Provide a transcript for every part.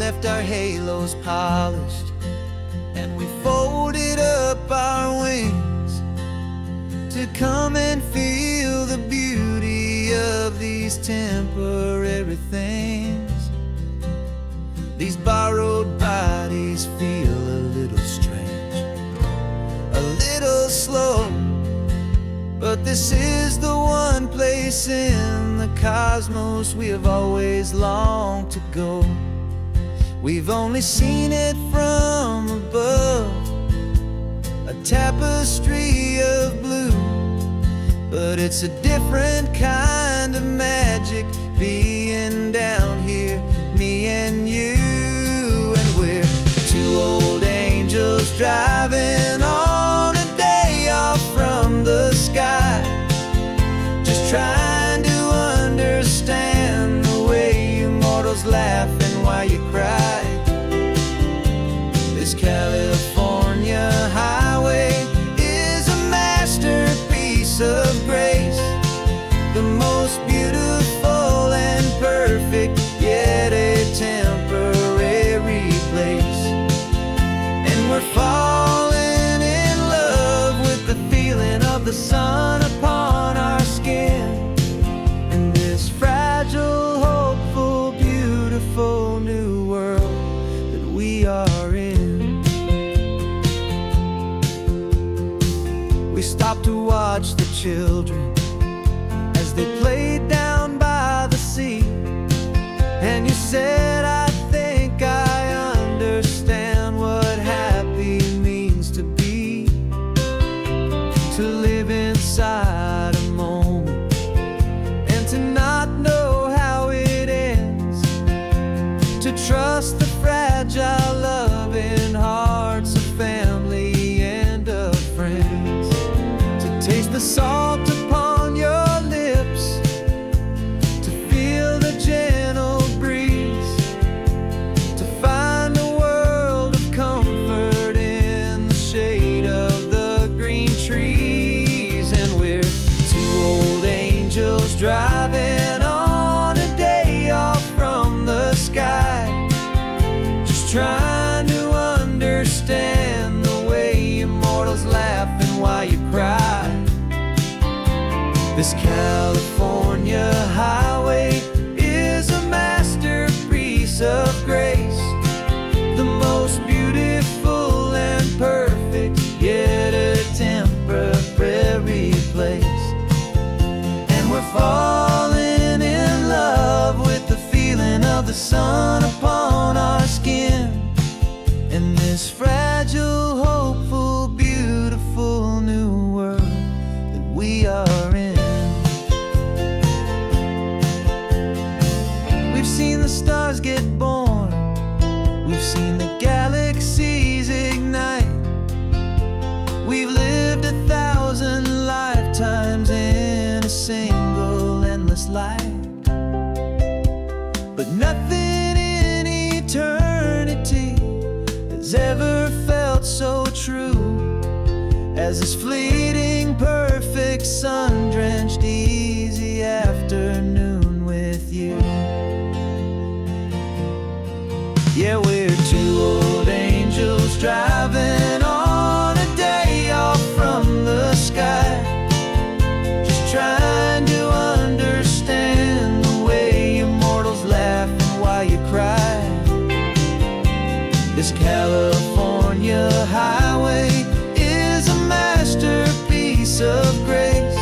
left our halos polished, and we folded up our wings to come and feel the beauty of these temporary things. These borrowed bodies feel a little strange, a little slow, but this is the one place in the cosmos we have always longed to go. We've only seen it from above, a tapestry of blue, but it's a different kind of magic being down here, me and you. And we're two old angels driving on a day off from the sky, just trying to understand the way you mortals laugh and why you cry. This California highway is a masterpiece of grace, the most beautiful and perfect, yet a temporary place. And we're falling in love with the feeling of the sun upon our skin, in this fragile, hopeful, beautiful new world that we are in. We stopped to watch the children as they played down by the sea, and you said, I think I understand what happy means to be, to live inside a moment and to not know how it ends, to trust the fragile loving hearts of family and of friends, to taste the salt upon your lips, to feel the gentle breeze, to find a world of comfort in the shade of the green trees. And we're two old angels driving on a day off from the sky, just trying to understand the way immortals laugh and why you cry. This California highway is a masterpiece of grace, the most beautiful and perfect, yet a temporary place. And we're falling in love with the feeling of the sun upon our skin, in this fragile, hopeful, beautiful new world that we are in. We've seen the stars get born, we've seen the galaxies ignite, we've lived 1,000 lifetimes in a single endless life, but nothing in eternity has ever felt so true as this fleeting, perfect, sun-drenched, easy afternoon with you. Yeah, we're two old angels driving on a day off from the sky, just trying to understand the way immortals laugh and why you cry. This California highway is a masterpiece of grace,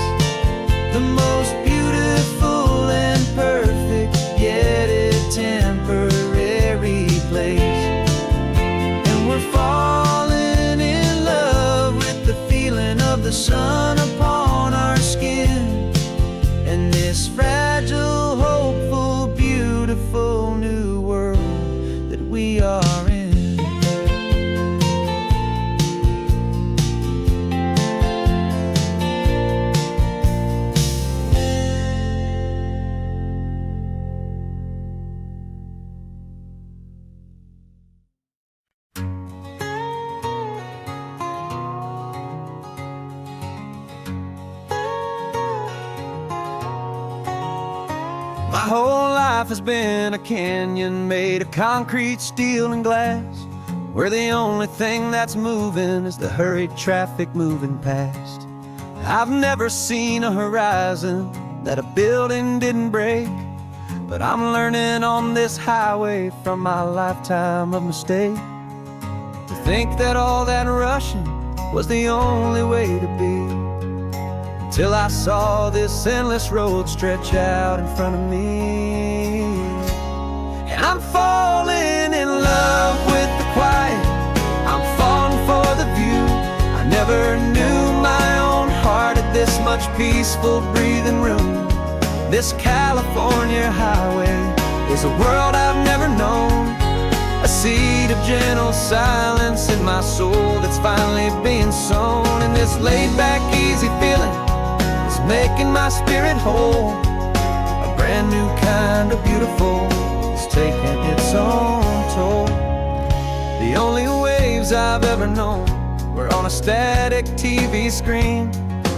the most beautiful and perfect, yet a temporary place. And we're falling in love with the feeling of the sun upon our skin, and this fragile, hopeful, beautiful new world that we are in. My whole life has been a canyon made of concrete, steel, and glass, where the only thing that's moving is the hurried traffic moving past. I've never seen a horizon that a building didn't break, but I'm learning on this highway from my lifetime of mistake, to think that all that rushing was the only way to be, till I saw this endless road stretch out in front of me. And I'm falling in love with the quiet, I'm falling for the view. I never knew my own heart had this much peaceful breathing room. This California highway is a world I've never known, a seed of gentle silence in my soul that's finally being sown. And this laid-back, easy feeling is making my spirit whole. A brand new kind of beautiful is taking its own toll. The only waves I've ever known were on a static TV screen.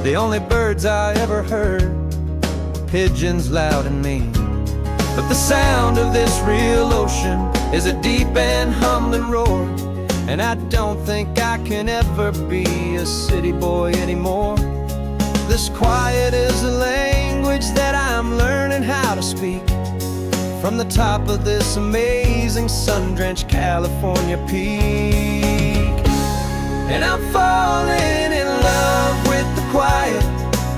The only birds I ever heard were pigeons loud and mean. But the sound of this real ocean is a deep and humbling roar, and I don't think I can ever be a city boy anymore. This quiet is a language that I'm learning how to speak, from the top of this amazing sun-drenched California peak. And I'm falling in love with the quiet,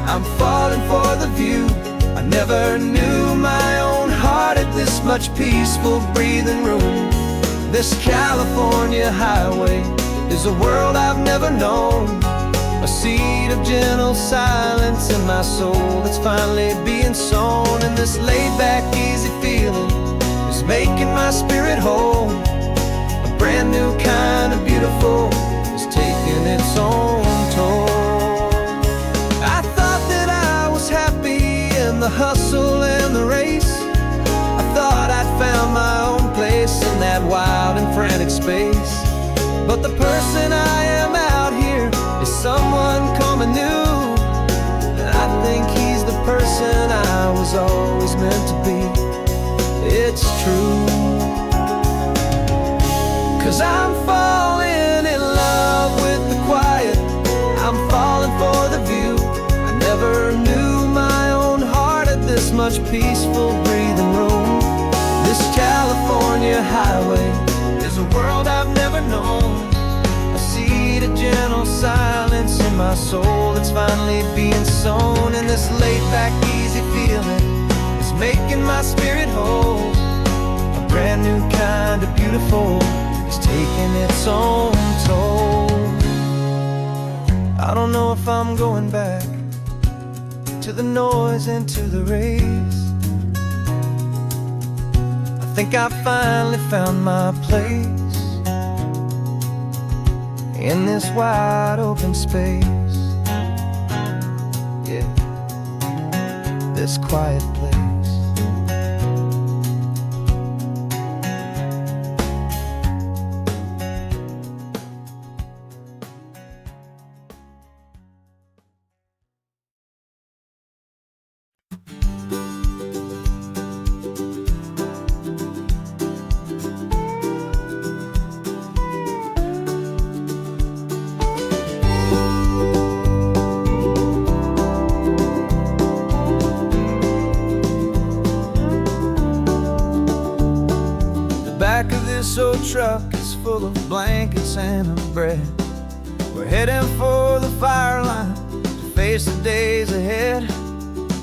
I'm falling for the view. I never knew my own heart had this much peaceful breathing room. This California highway is a world I've never known, a seed of gentle silence in my soul that's finally being sown. And this laid-back, easy feeling is making my spirit whole. A brand new kind of beautiful is taking its own toll. I thought that I was happy in the hustle and the race. I thought I'd found my own place in that wild and frantic space. But the person I am out here is someone coming new, and I think he's the person I was always meant to be. It's true, 'cause I'm falling in love with the quiet, I'm falling for the view. I never knew my own heart had this much peaceful breathing room. This California highway is a world I've never known, a seed of gentle silence in my soul that's finally being sown. And this laid-back, easy feeling is making my spirit whole. A brand new kind of beautiful is taking its own toll. I don't know if I'm going back to the noise and to the race. I think I finally found my place in this wide open space. Yeah, this quiet place. Back of this old truck is full of blankets and of bread. We're heading for the fire line to face the days ahead.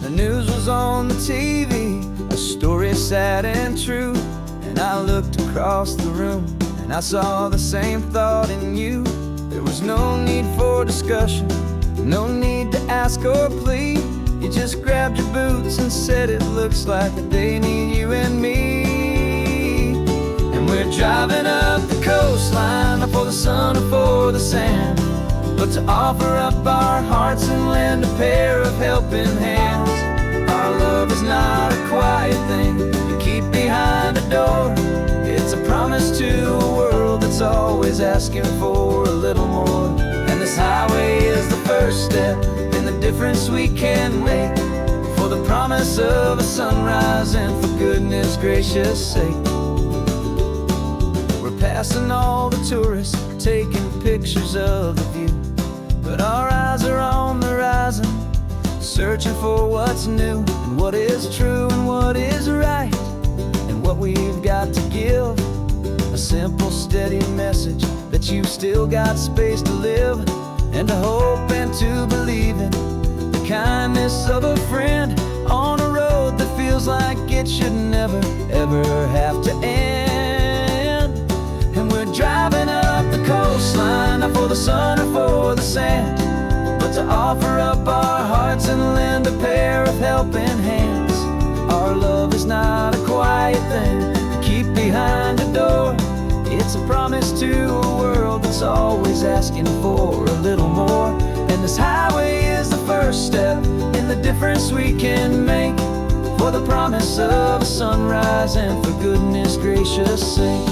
The news was on the TV, a story sad and true, and I looked across the room and I saw the same thought in you. There was no need for discussion, no need to ask or plead. You just grabbed your boots and said it looks like the day need you and me. We're driving up the coastline, not for the sun or for the sand, but to offer up our hearts and lend a pair of helping hands. Our love is not a quiet thing you keep behind a door. It's a promise to a world that's always asking for a little more. And this highway is the first step in the difference we can make. for the promise of a sunrise, and for goodness gracious sake. We're passing all the tourists, taking pictures of the view, but our eyes are on the horizon, searching for what's new, and what is true, and what is right, and what we've got to give. A simple, steady message that you've still got space to live, and to hope and to believe in the kindness of a friend on a road that feels like it should never, ever have to end. And we're driving up the coastline, not for the sun or for the sand, but to offer up our hearts and lend a pair of helping hands. Our love is not a quiet thing to keep behind a door. It's a promise to a world that's always asking for a little more. And this highway is the first step in the difference we can make, for the promise of a sunrise, and for goodness gracious sake.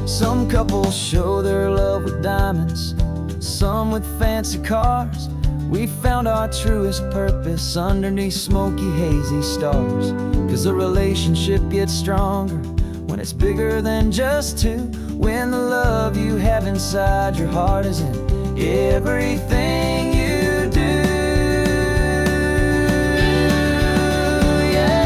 Some couples show their love with diamonds, some with fancy cars. We found our truest purpose underneath smoky, hazy stars. 'Cause a relationship gets stronger when it's bigger than just two, when the love you have inside your heart is in everything you do. Yeah.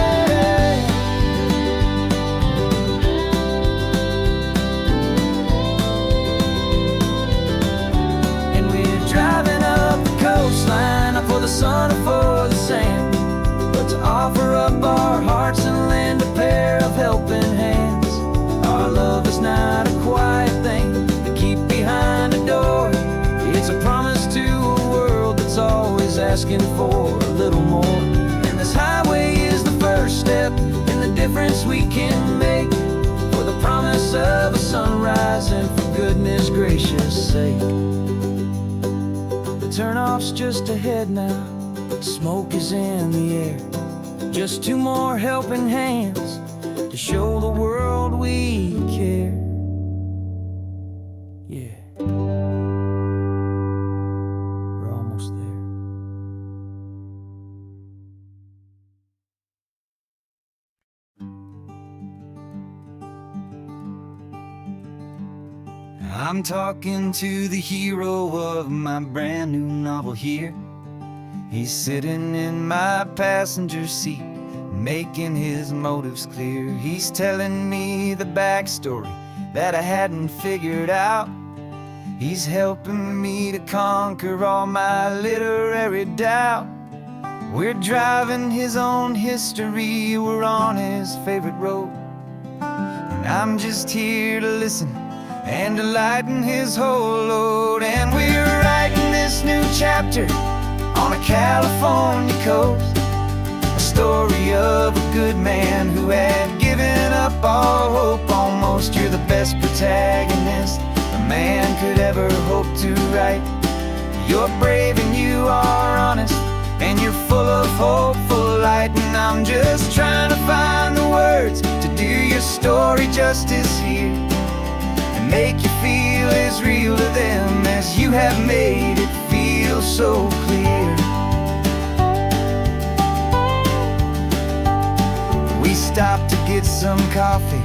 And we're driving up the coastline, not for the sun or for the sand, but to offer up our hearts and lend a pair of helping hands. Our love is not a quiet thing to keep behind a door. It's a promise to a world that's always asking for a little more. And this highway is the first step in the difference we can make, for the promise of a sunrise, and for goodness gracious sake. The turnoff's just ahead now, smoke is in the air. Just two more helping hands to show the world we care. Yeah, we're almost there. I'm talking to the hero of my brand new novel here. He's sitting in my passenger seat, making his motives clear. He's telling me the backstory that I hadn't figured out. He's helping me to conquer all my literary doubt. We're driving his own history, we're on his favorite road, and I'm just here to listen and to lighten his whole load. And we're writing this new chapter on a California coast, a story of a good man who had given up all hope almost. You're the best protagonist a man could ever hope to write. You're brave and you are honest, and you're full of hopeful light. And I'm just trying to find the words to do your story justice here, and make you feel as real to them as you have made it feel so clear. We stopped to get some coffee,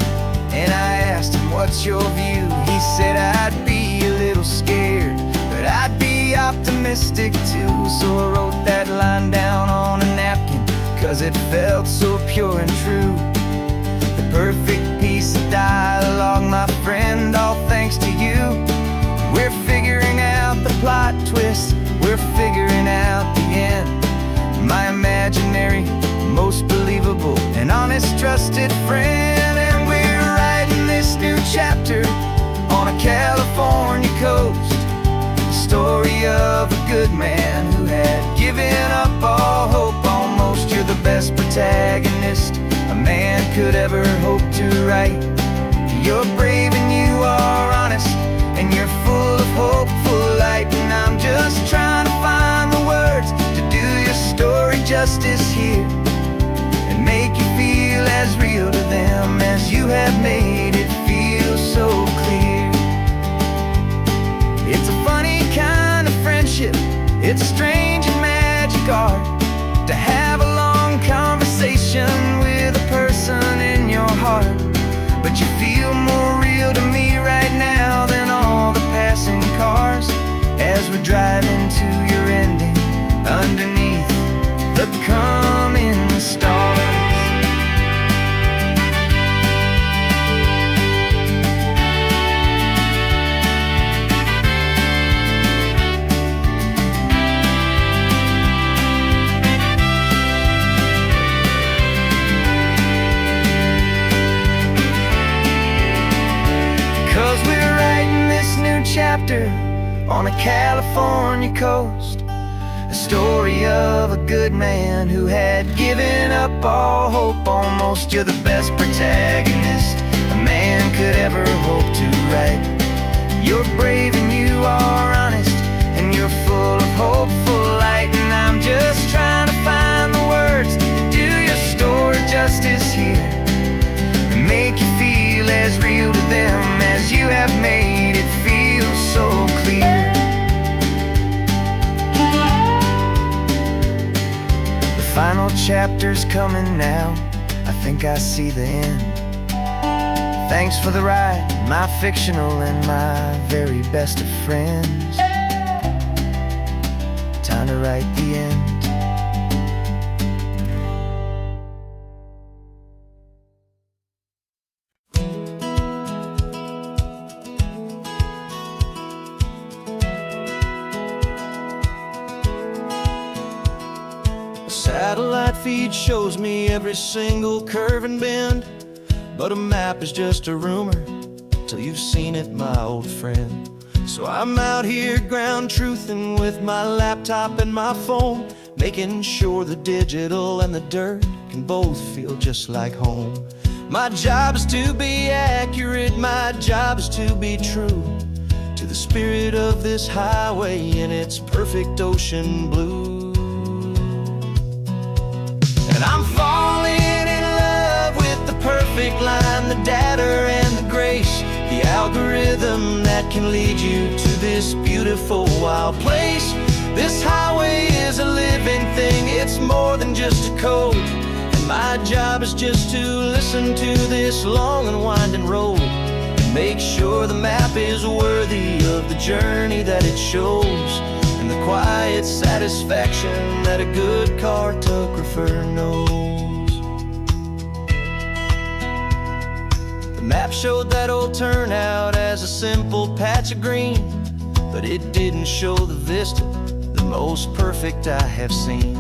and I asked him, what's your view? He said, I'd be a little scared, but I'd be optimistic too. So I wrote that line down on a napkin, 'cause it felt so pure and true. The perfect piece of dialogue, my friend, all thanks to you. We're figuring out the plot twist, we're figuring out the end. My imaginary, most believable and honest trusted friend. And we're writing this new chapter on a California coast, the story of a good man who had given up all hope almost. You're the best protagonist a man could ever hope to write. You're brave and you are honest, and you're full of hopeful light. And I'm just trying to find the words to do your story justice here, and make you feel as real to them as you have made it feel so clear. It's a funny kind of friendship, it's strange and magic art to have along on a California coast. A story of a good man who had given up all hope almost. You're the best protagonist a man could ever hope to write. You're brave and you are honest, and you're full of hopeful light. And I'm just trying to find the words to do your story justice here, and make you feel as real to them as you have made it feel so clear. The final chapter's coming now, I think I see the end. Thanks for the ride, my fictional and my very best of friends. Time to write the end. Satellite feed shows me every single curve and bend, but a map is just a rumor till you've seen it, my old friend. So I'm out here ground truthing with my laptop and my phone, making sure the digital and the dirt can both feel just like home. My job is to be accurate, my job is to be true to the spirit of this highway in its perfect ocean blue. And I'm falling in love with the perfect line, the data and the grace, the algorithm that can lead you to this beautiful wild place. This highway is a living thing, it's more than just a code. And my job is just to listen to this long and winding road, and make sure the map is worthy of the journey that it shows, and the quiet satisfaction that a good cartographer knows. The map showed that old turnout as a simple patch of green, but it didn't show the vista, the most perfect I have seen.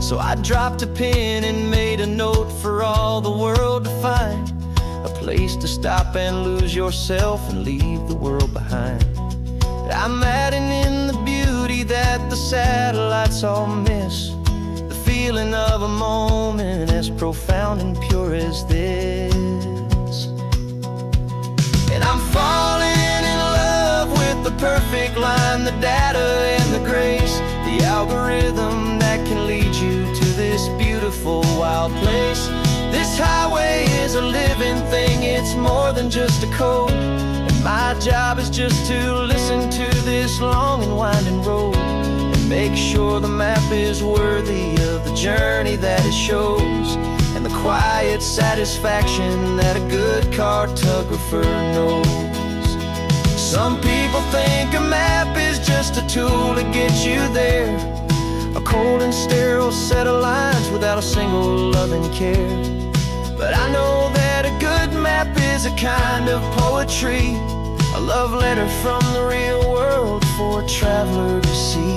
So I dropped a pin and made a note for all the world to find, a place to stop and lose yourself and leave the world behind. I'm adding in the beauty that the satellites all miss, the feeling of a moment as profound and pure as this. And I'm falling in love with the perfect line, the data and the grace, the algorithm that can lead you to this beautiful wild place. This highway is a living thing, it's more than just a code. My job is just to listen to this long and winding road, and make sure the map is worthy of the journey that it shows, and the quiet satisfaction that a good cartographer knows. Some people think a map is just a tool to get you there, a cold and sterile set of lines without a single loving care. But I know that a good map is a kind of poetry, a love letter from the real world for a traveler to see.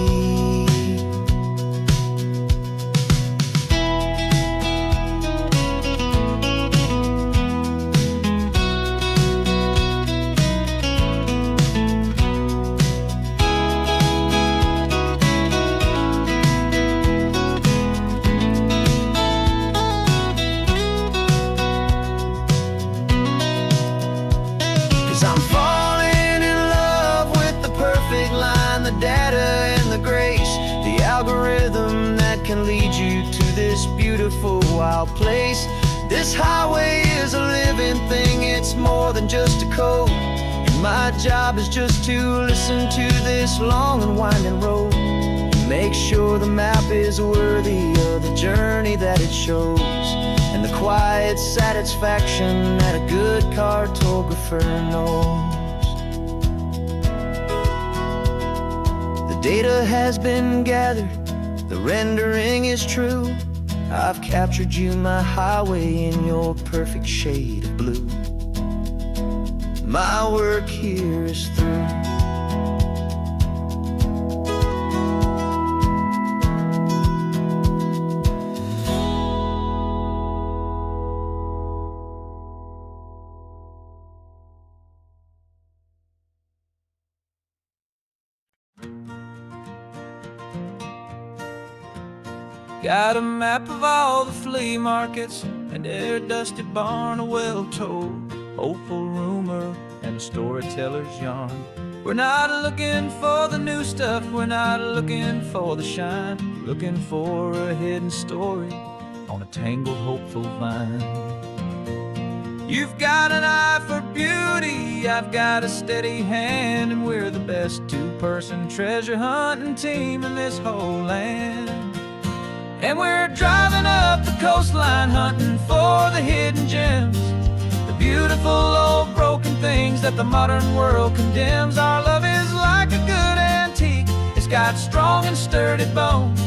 I'm falling in love with the perfect line, the data and the grace, the algorithm that can lead you to this beautiful wild place. This highway is a living thing, it's more than just a code. And my job is just to listen to this long and winding road, and make sure the map is worthy of the journey that it shows, and the quiet satisfaction that a good cartographer knows. The data has been gathered, the rendering is true. I've captured you, my highway, in your perfect shade of blue. My work here is through. Got a map of all the flea markets and their dusty barn, a well-told, hopeful rumor, and a storyteller's yarn. We're not looking for the new stuff, we're not looking for the shine, we're looking for a hidden story on a tangled, hopeful vine. You've got an eye for beauty, I've got a steady hand, and we're the best two-person treasure hunting team in this whole land. And we're driving up the coastline hunting for the hidden gems, the beautiful old broken things that the modern world condemns. Our love is like a good antique, it's got strong and sturdy bones,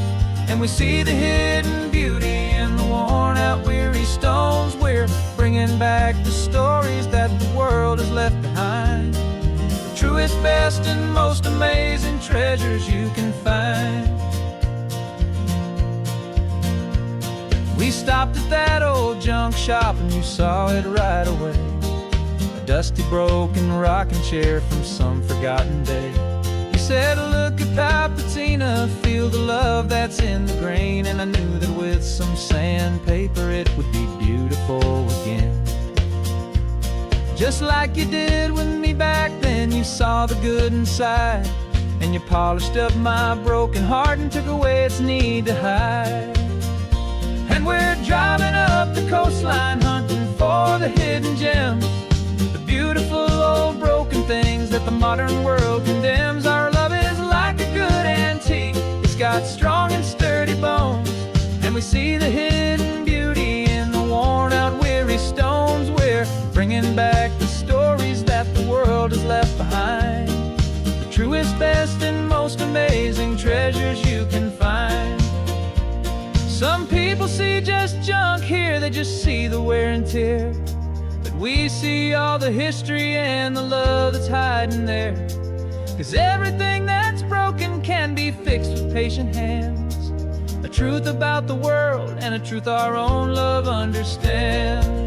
and we see the hidden beauty in the worn out weary stones. We're bringing back the stories that the world has left behind, the truest, best, and most amazing treasures you can find. We stopped at that old junk shop and you saw it right away, a dusty, broken rocking chair from some forgotten day. You said, look at Papatina, feel the love that's in the grain, and I knew that with some sandpaper it would be beautiful again. Just like you did with me back then, you saw the good inside, and you polished up my broken heart and took away its need to hide. And we're driving up the coastline hunting for the hidden gems, the beautiful old broken things that the modern world condemns. Our love is like a good antique, it's got strong and sturdy bones, and we see the hidden beauty in the worn out weary stones. We're bringing back the stories that the world has left behind, the truest, best, and most amazing treasures you can find. Some people see just junk here, they just see the wear and tear, but we see all the history and the love that's hiding there. 'Cause everything that's broken can be fixed with patient hands, a truth about the world and a truth our own love understands.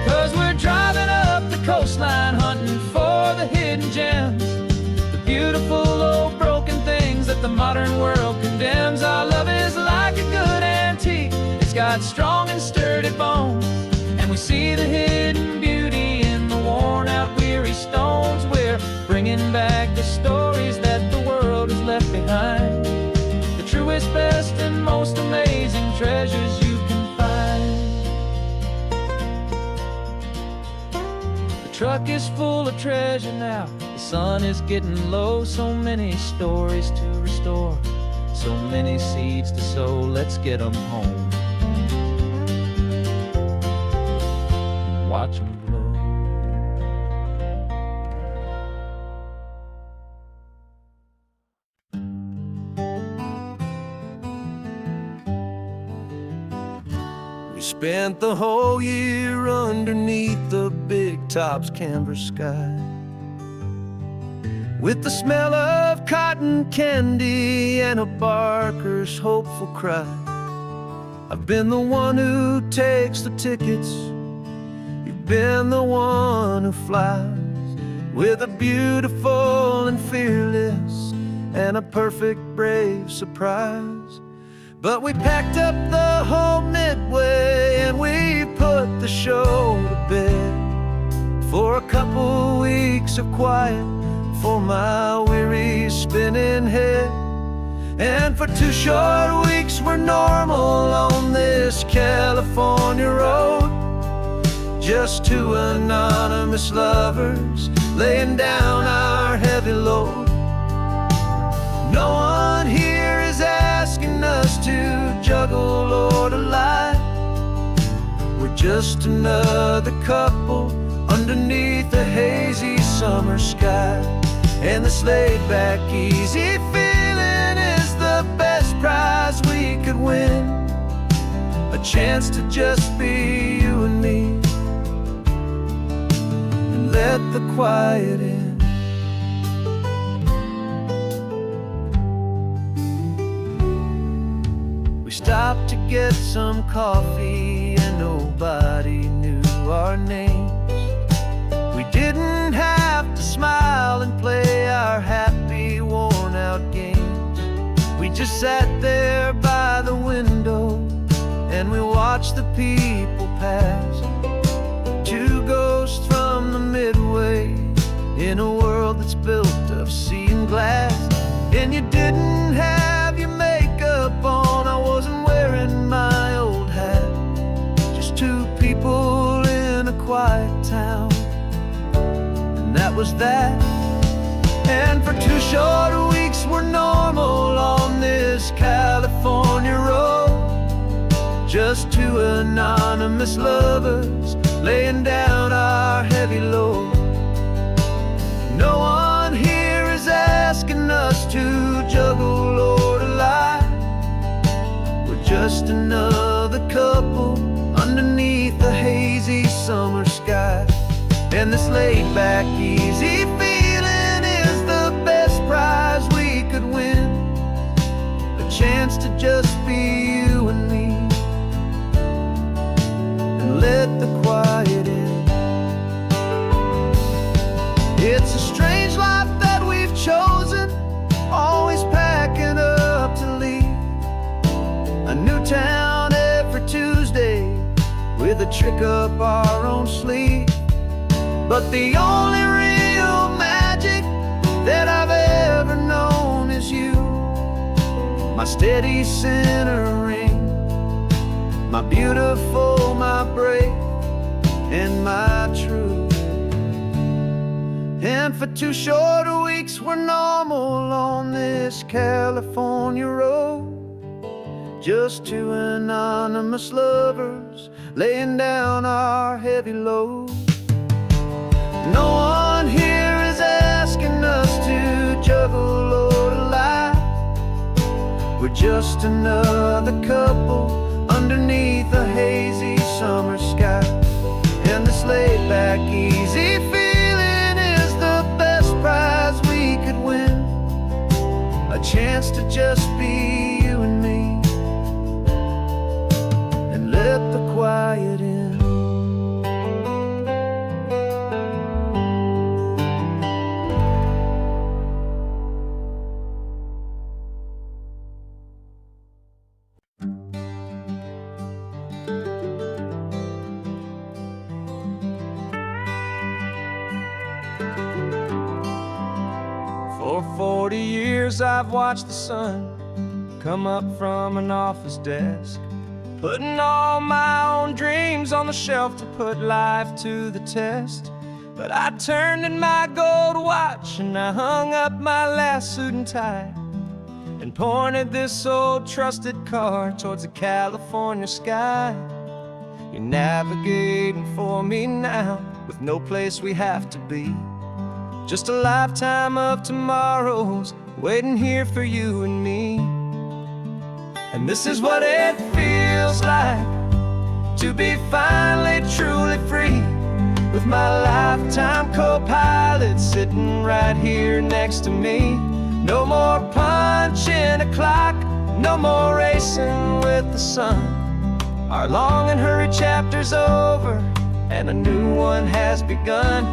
'Cause we're driving up the coastline hunting for the hidden gems, the beautiful old broken things that the modern world condemns. Our love is like a good antique, it's got strong and sturdy bones, and we see the hidden beauty in the worn out weary stones. We're bringing back the stories that the world has left behind, the truest, best, and most amazing treasures you can find. The truck is full of treasure now, the sun is getting low. So many stories to restore, so many seeds to sow. Let's get them home, watch them blow. We spent the whole year underneath the big top's canvas sky, with the smell of cotton candy and a barker's hopeful cry. I've been the one who takes the tickets, you've been the one who flies, with a beautiful and fearless and a perfect brave surprise. But we packed up the whole Midway and we put the show to bed, for a couple weeks of quiet for my weary spinning head. And for 2 short weeks we're normal on this California road, just 2 anonymous lovers laying down our heavy load. No one here is asking us to juggle or to lie, we're just another couple underneath a hazy summer sky. And this laid-back, easy feeling is the best prize we could win, a chance to just be you and me, and let the quiet in. stopped to get some coffee, and nobody knew our names. We didn't have to smile and play our happy, worn-out games. We just sat there by the window and we watched the people pass. Two ghosts from the Midway in a world that's built of sea and glass. And you didn't have your makeup on, I wasn't wearing my old hat. Just two people in a quiet town, and that was that. And for 2 short weeks we're normal on this California road. Just two anonymous lovers laying down our heavy load. No one here is asking us to juggle or to lie. We're just another couple underneath the hazy summer sky. And this laid-back, easy feeling is the best prize we could win. A chance to just be you and me, and let the quiet in. It's a strange life that we've chosen, always packing up to leave. A new town every Tuesday with a trick up our own sleeve. But the only real magic that I've ever known is you, my steady centering, my beautiful, my brave, and my true. And for 2 short weeks we're normal on this California road. Just two anonymous lovers laying down our heavy load. No one here is asking us to juggle or to lie. We're just another couple underneath a hazy summer sky. And this laid-back, easy feeling is the best prize we could win. A chance to just be you and me, and let the quiet in. For 40 years I've watched the sun come up from an office desk, putting all my own dreams on the shelf to put life to the test. But I turned in my gold watch and I hung up my last suit and tie, and pointed this old trusted car towards the California sky. You're navigating for me now with no place we have to be. Just a lifetime of tomorrows waiting here for you and me. And this is what it feels like to be finally truly free, with my lifetime co-pilot sitting right here next to me. No more punching a clock, no more racing with the sun. Our long and hurried chapter's over and a new one has begun.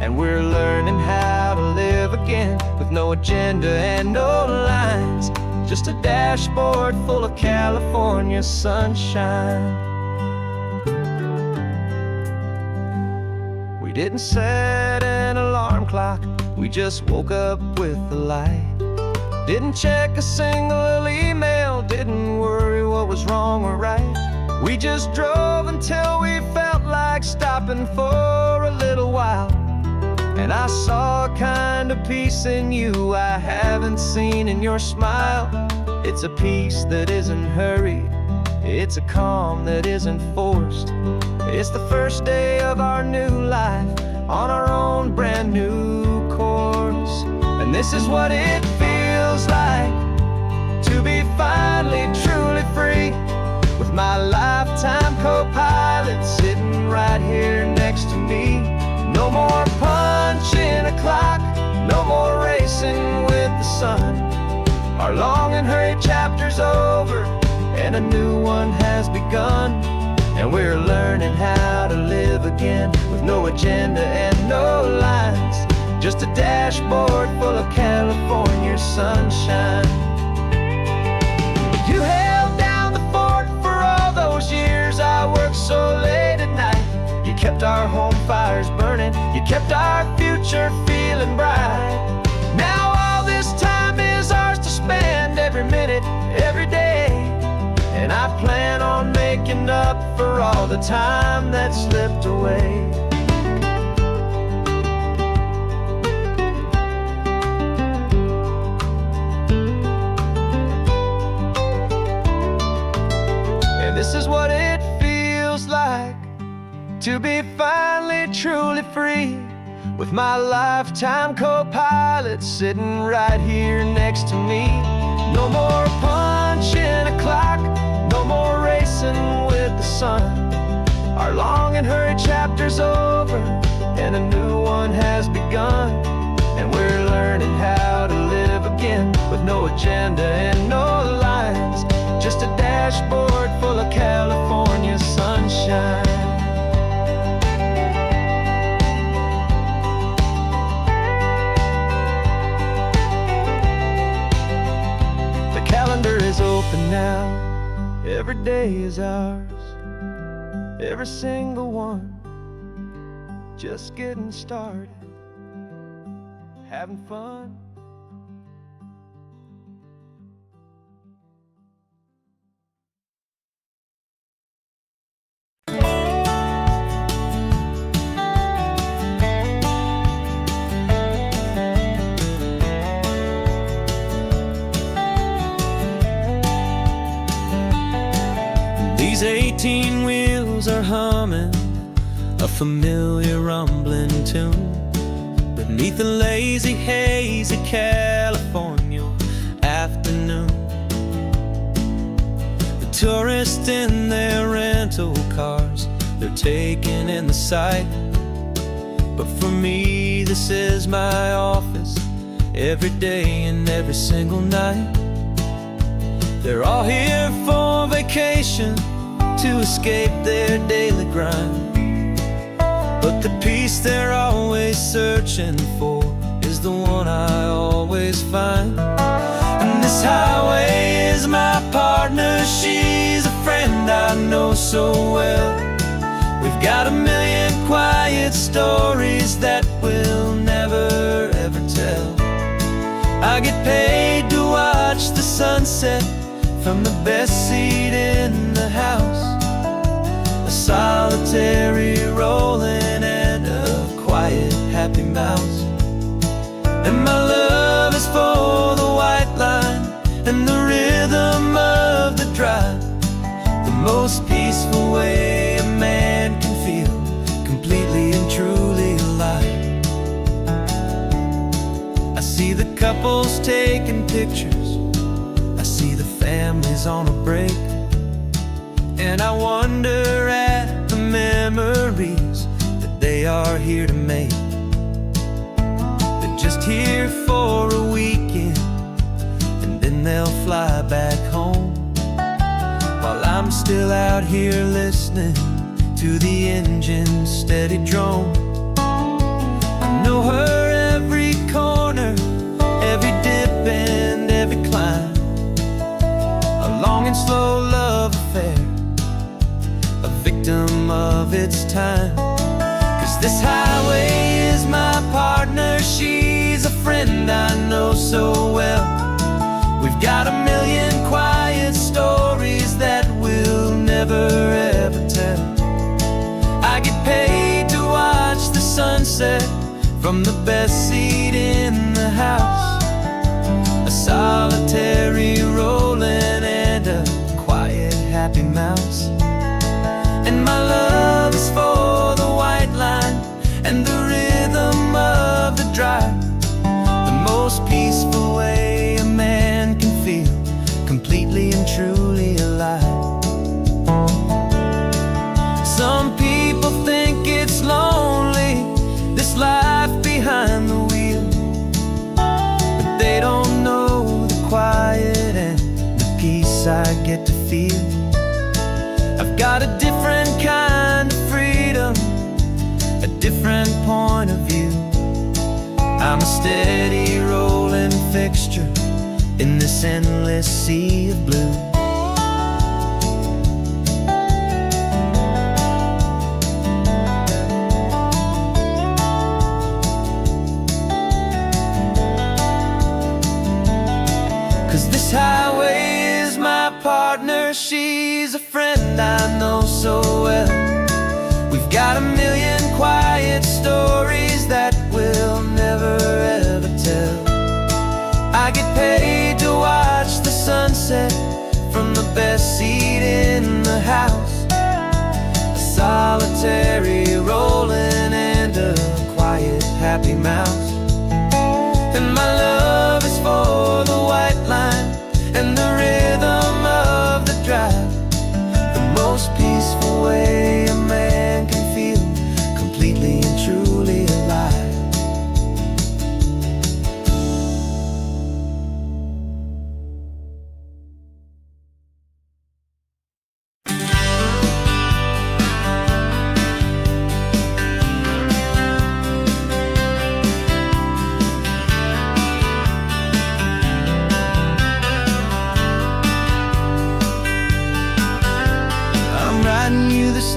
And we're learning how to live again, with no agenda and no lines, just a dashboard full of California sunshine. We didn't set an alarm clock, we just woke up with the light. Didn't check a single email, didn't worry what was wrong or right. We just drove until we felt like stopping for a little while. And I saw a kind of peace in you I haven't seen in your smile. It's a peace that isn't hurried, it's a calm that isn't forced. It's the first day of our new life on our own brand new course. And this is what it feels like to be finally truly free, with my lifetime co-pilot sitting right here next to me. No more punching a clock, no more racing with the sun. Our long and hurried chapter's over and a new one has begun. And we're learning how to live again, with no agenda and no lines, just a dashboard full of California sunshine. You held down the fort for all those years I worked so late at night. You kept our home fires burning, you kept our future feeling bright. Now all this time is ours to spend, every minute, every day. And I plan on making up for all the time that slipped away. And this is what it feels like to be finally truly free, with my lifetime co-pilot sitting right here next to me. No more punching a clock, no more racing with the sun. Our long and hurried chapter's over, and a new one has begun. And we're learning how to live again, with no agenda and no lines, just a dashboard full of California sunshine. Calendar is open now, every day is ours, every single one, just getting started, having fun. These 18 wheels are humming a familiar rumbling tune beneath the lazy haze of California afternoon. The tourists in their rental cars, they're taking in the sight. But for me, this is my office, every day and every single night. They're all here for vacation, to escape their daily grind. But the peace they're always searching for is the one I always find. And this highway is my partner, she's a friend I know so well. We've got a million quiet stories that we'll never ever tell. I get paid to watch the sunset from the best seat in the house, a solitary rolling and a quiet happy mouse. And my love is for the white line and the rhythm of the drive, the most peaceful way a man can feel completely and truly alive. I see the couples taking pictures, I see the families on a break, and I wonder at the memories that they are here to make. They're just here for a weekend, and then they'll fly back home, while I'm still out here listening to the engine's steady drone. I know her every corner, every dip and every climb, a long and slow love affair, a victim of its time. 'Cause this highway is my partner, she's a friend I know so well. We've got a million quiet stories that we'll never ever tell. I get paid to watch the sunset from the best seat in the house, a solitary rolling and a quiet happy mouse. And my love is for the white line and the rhythm of the drive, the most peaceful way a man can feel completely and truly alive. Some people think it's lonely, this life behind the wheel, but they don't know the quiet and the peace I get to feel. feel. I've got a different kind of freedom, a different point of view. I'm a steady rolling fixture in this endless sea of blue. 'Cause this highway is my partner, she's a friend I know so well. We've got a million quiet stories that we'll never ever tell. I get paid to watch the sunset from the best seat in the house. A solitary rolling and a quiet happy mouse. And my love is for the white line and the rhythm of the drive. The most peaceful way a man can feel completely and truly alive.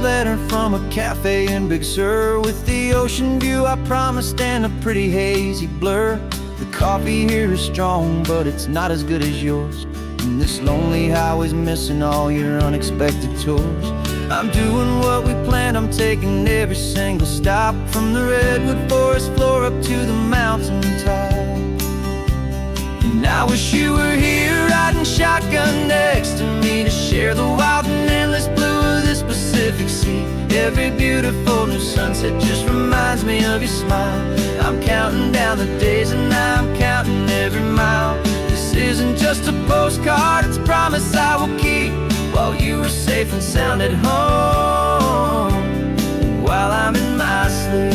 Letter from a cafe in Big Sur, with the ocean view I promised and a pretty hazy blur. The coffee here is strong, but it's not as good as yours. And this lonely highway's missing all your unexpected tours. I'm doing what we planned, I'm taking every single stop, from the redwood forest floor up to the mountain top. And I wish you were here riding shotgun next to me to share the wild and endless blue of this Pacific Sea. Every beautiful new sunset just reminds me of your smile. I'm counting down the days and I'm counting every mile. This isn't just a postcard, it's a promise I will keep, while you are safe and sound at home, while I'm in my sleep.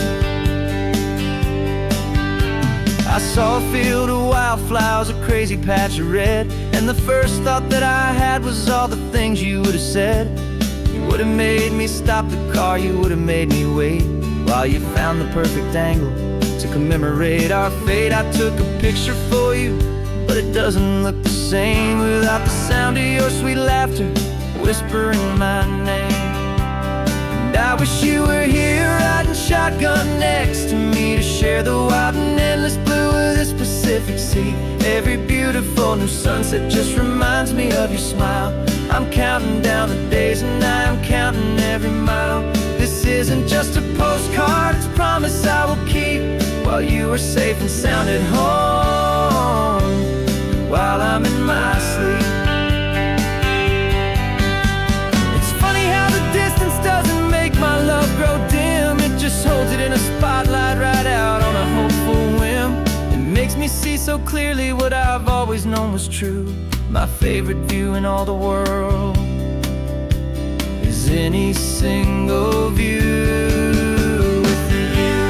I saw a field of wildflowers, a crazy patch of red, and the first thought that I had was all the things you would have said. You would have made me stop the car, you would have made me wait, while you found the perfect angle to commemorate our fate. I took a picture for you, but it doesn't look the same without the sound of your sweet laughter whispering my name. And I wish you were here riding shotgun next to me to share the wild and endless blue of this Pacific Sea. Every beautiful new sunset just reminds me of your smile. I'm counting down the days and I'm counting every mile. This isn't just a postcard, it's a promise I will keep, while you are safe and sound at home, while I'm in my sleep. It's funny how the distance doesn't make my love grow dim. It just holds it in a spotlight right out on a hopeful whim. It makes me see so clearly what I've always known was true. My favorite view in all the world is any single view with you.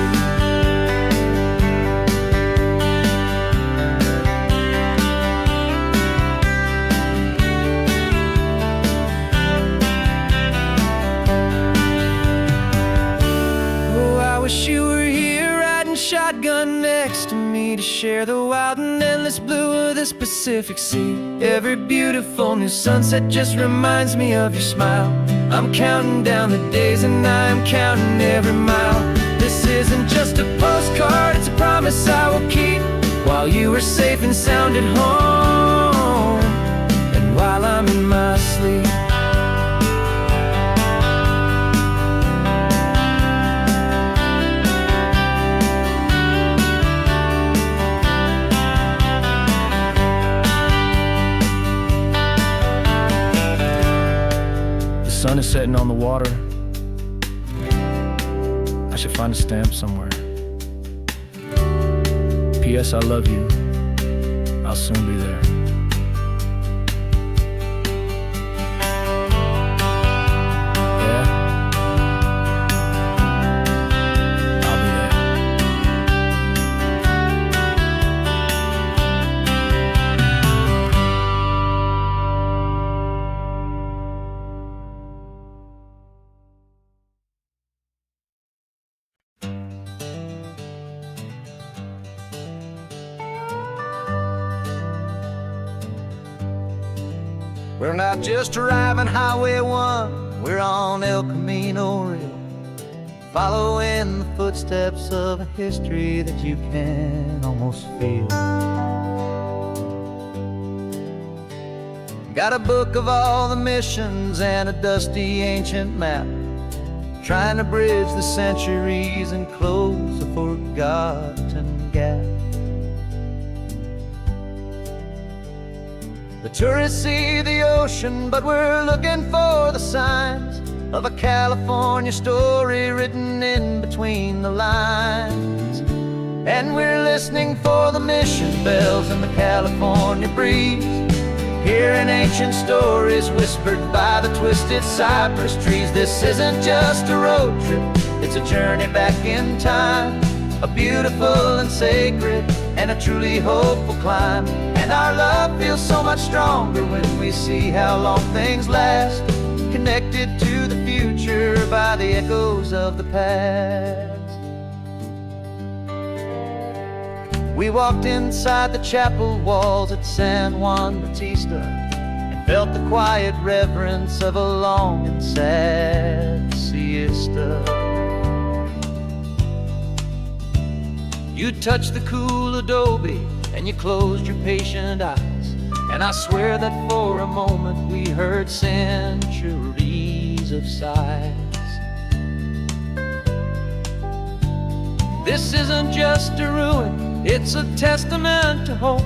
Oh, I wish you were here riding shotgun next to me to share the wild and endless blue of this Pacific Sea. Every beautiful new sunset just reminds me of your smile. I'm counting down the days and I'm counting every mile. This isn't just a postcard, it's a promise I will keep, while you are safe and sound at home, and while I'm in my sleep. The sun is setting on the water. I should find a stamp somewhere. P.S. I love you. I'll soon be there. Yeah? I'll be there. We're not just driving Highway 1, we're on El Camino Real, following the footsteps of a history that you can almost feel. Got a book of all the missions and a dusty ancient map, trying to bridge the centuries and close a forgotten gap. The tourists see the ocean, but we're looking for the signs of a California story written in between the lines. And we're listening for the mission bells in the California breeze, hearing ancient stories whispered by the twisted cypress trees. This isn't just a road trip, it's a journey back in time, a beautiful and sacred and a truly hopeful climb. And our love feels so much stronger when we see how long things last, connected to the future by the echoes of the past. We walked inside the chapel walls at San Juan Bautista and felt the quiet reverence of a long and sad siesta. You touched the cool adobe and you closed your patient eyes, and I swear that for a moment we heard centuries of sighs. This isn't just a ruin, it's a testament to hope,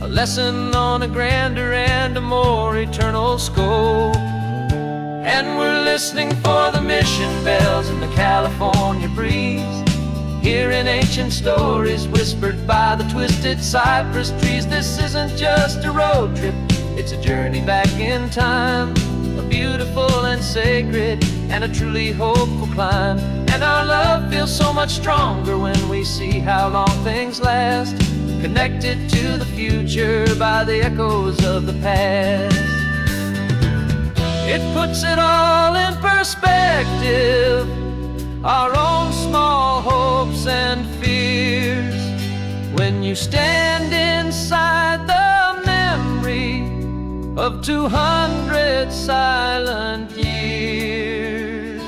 a lesson on a grander and a more eternal scope. And we're listening for the mission bells in the California breeze, hearing ancient stories whispered by the twisted cypress trees. This isn't just a road trip, it's a journey back in time, a beautiful and sacred and a truly hopeful climb. And our love feels so much stronger when we see how long things last, connected to the future by the echoes of the past. It puts it all in perspective, our own small hopes and fears, when you stand inside the memory of 200 silent years.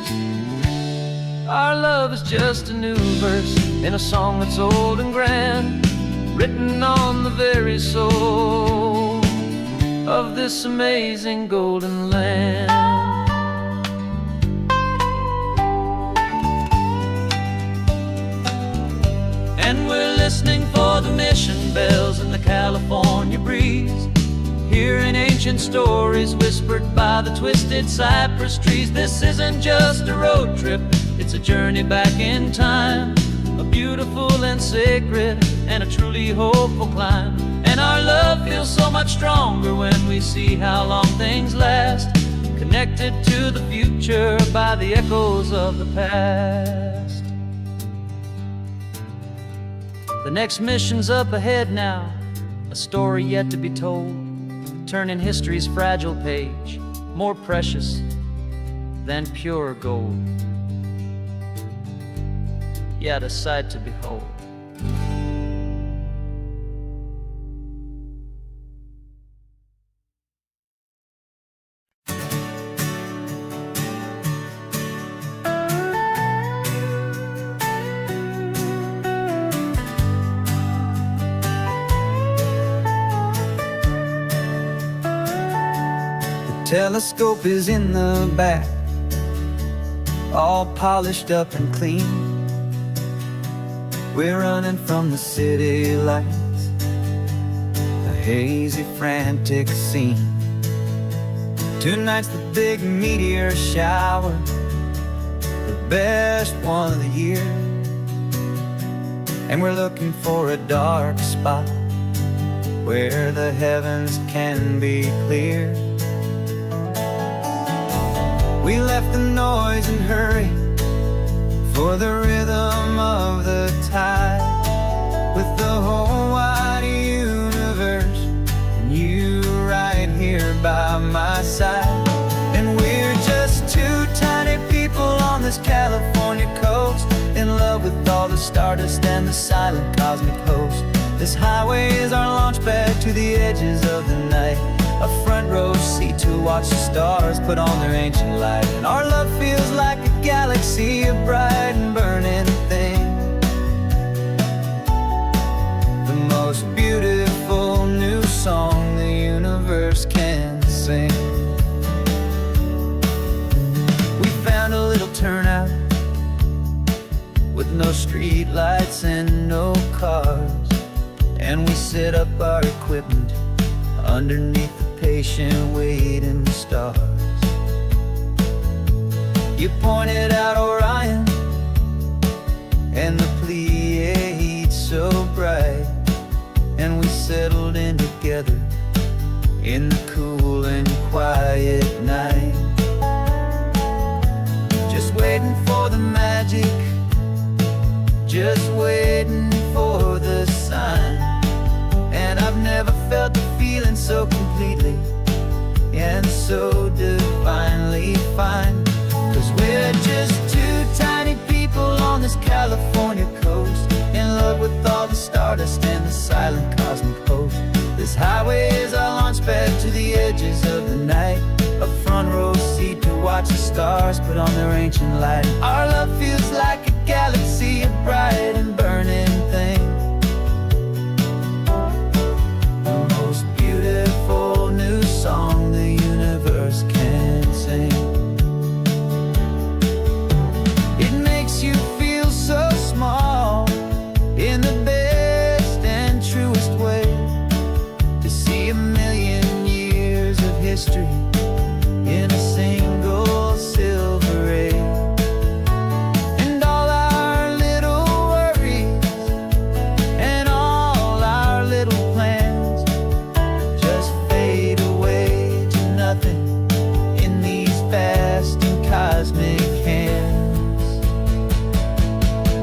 Our love is just a new verse in a song that's old and grand, written on the very soul of this amazing golden land. And we're listening for the mission bells in the California breeze, hearing ancient stories whispered by the twisted cypress trees. This isn't just a road trip, it's a journey back in time, a beautiful and sacred and a truly hopeful climb. And our love feels so much stronger when we see how long things last, connected to the future by the echoes of the past. The next mission's up ahead now, a story yet to be told, turning history's fragile page more precious than pure gold. Yet a sight to behold. Telescope is in the back, all polished up and clean. We're running from the city lights, a hazy, frantic scene. Tonight's the big meteor shower, the best one of the year. And we're looking for a dark spot where the heavens can be clear. We left the noise and hurry for the rhythm of the tide, with the whole wide universe and you right here by my side. And we're just two tiny people on this California coast, in love with all the stardust and the silent cosmic host. This highway is our launch pad to the edges of the night, a front row seat to watch the stars put on their ancient light. And our love feels like a galaxy, a bright and burning thing, the most beautiful new song the universe can sing. We found a little turnout with no street lights and no cars, and we set up our equipment underneath the patient waiting stars. You pointed out Orion and the Pleiades so bright, and we settled in together in the cool and quiet night, just waiting for the magic, just waiting for the sign. And I've never felt the feeling so completely and so divinely fine. 'Cause we're just two tiny people on this California coast, in love with all the stardust and the silent cosmic host. This highway is our launch pad to the edges of the night, a front row seat to watch the stars put on their ancient light. Our love feels like a galaxy, a bright and burning thing, the most beautiful new song the universe can sing. It makes you feel so small in the best and truest way, to see a million years of history in a single silver ray. And all our little worries and all our little plans just fade away to nothing in these vast and cosmic hands.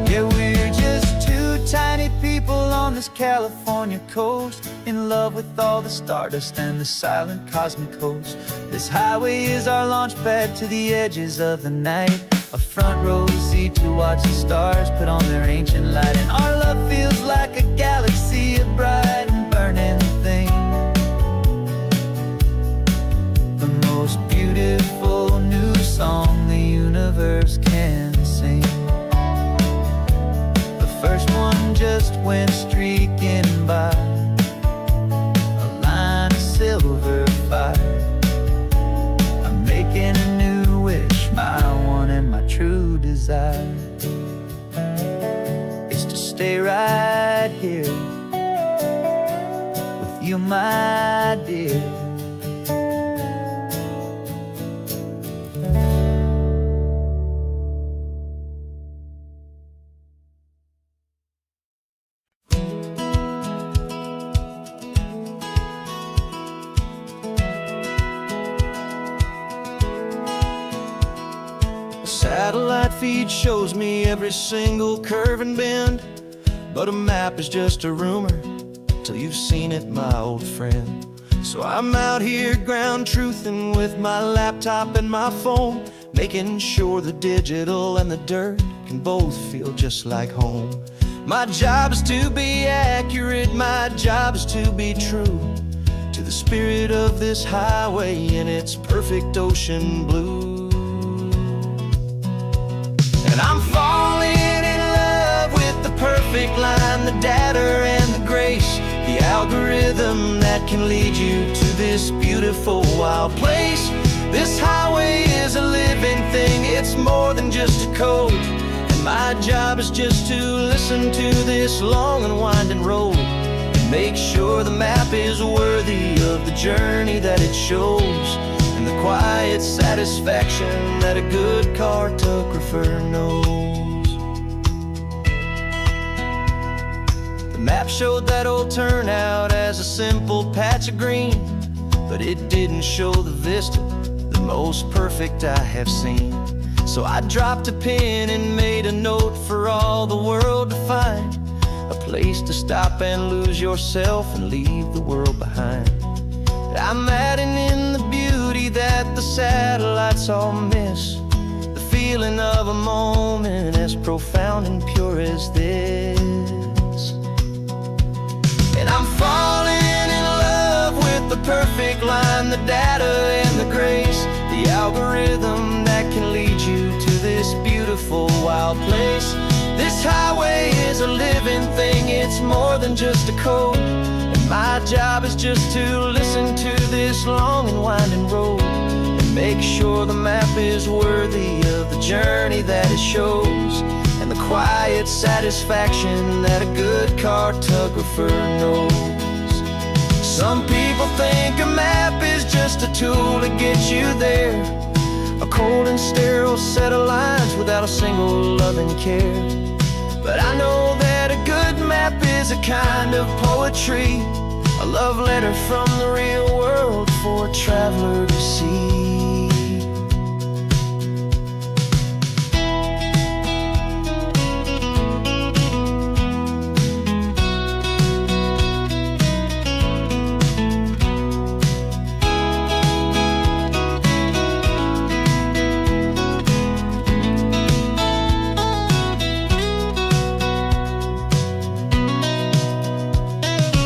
Yeah, we're just two tiny people on this California coast, in love with all the stardust and the silent cosmic host. This highway is our launch pad to the edges of the night, a front row seat to watch the stars put on their ancient light. And our love feels like a galaxy, a bright and burning thing, the most beautiful new song the universe can sing. The first one just went streaking by, a line of silver fire. I'm making a new wish, my one and my true desire is to stay right here with you, my dear. Satellite feed shows me every single curve and bend, but a map is just a rumor till you've seen it, my old friend. So I'm out here ground truthing with my laptop and my phone, making sure the digital and the dirt can both feel just like home. My job is to be accurate, my job is to be true to the spirit of this highway and its perfect ocean blue. And I'm falling in love with the perfect line, the data and the grace, the algorithm that can lead you to this beautiful wild place. This highway is a living thing, it's more than just a code. And my job is just to listen to this long and winding road and make sure the map is worthy of the journey that it shows, and the quiet satisfaction that a good cartographer knows. The map showed that old turnout as a simple patch of green, but it didn't show the vista, the most perfect I have seen. So I dropped a pin and made a note for all the world to find, a place to stop and lose yourself and leave the world behind. I'm adding in the beauty that the satellites all miss, the feeling of a moment as profound and pure as this. And I'm falling in love with the perfect line, the data and the grace, the algorithm that can lead you to this beautiful wild place. This highway is a living thing, it's more than just a code. And my job is just to listen to this long and winding road and make sure the map is worthy of the journey that it shows, and the quiet satisfaction that a good cartographer knows. Some people think a map is just a tool to get you there, a cold and sterile set of lines without a single loving care. But I know that a good map is a kind of poetry, a love letter from the real world for a traveler to see.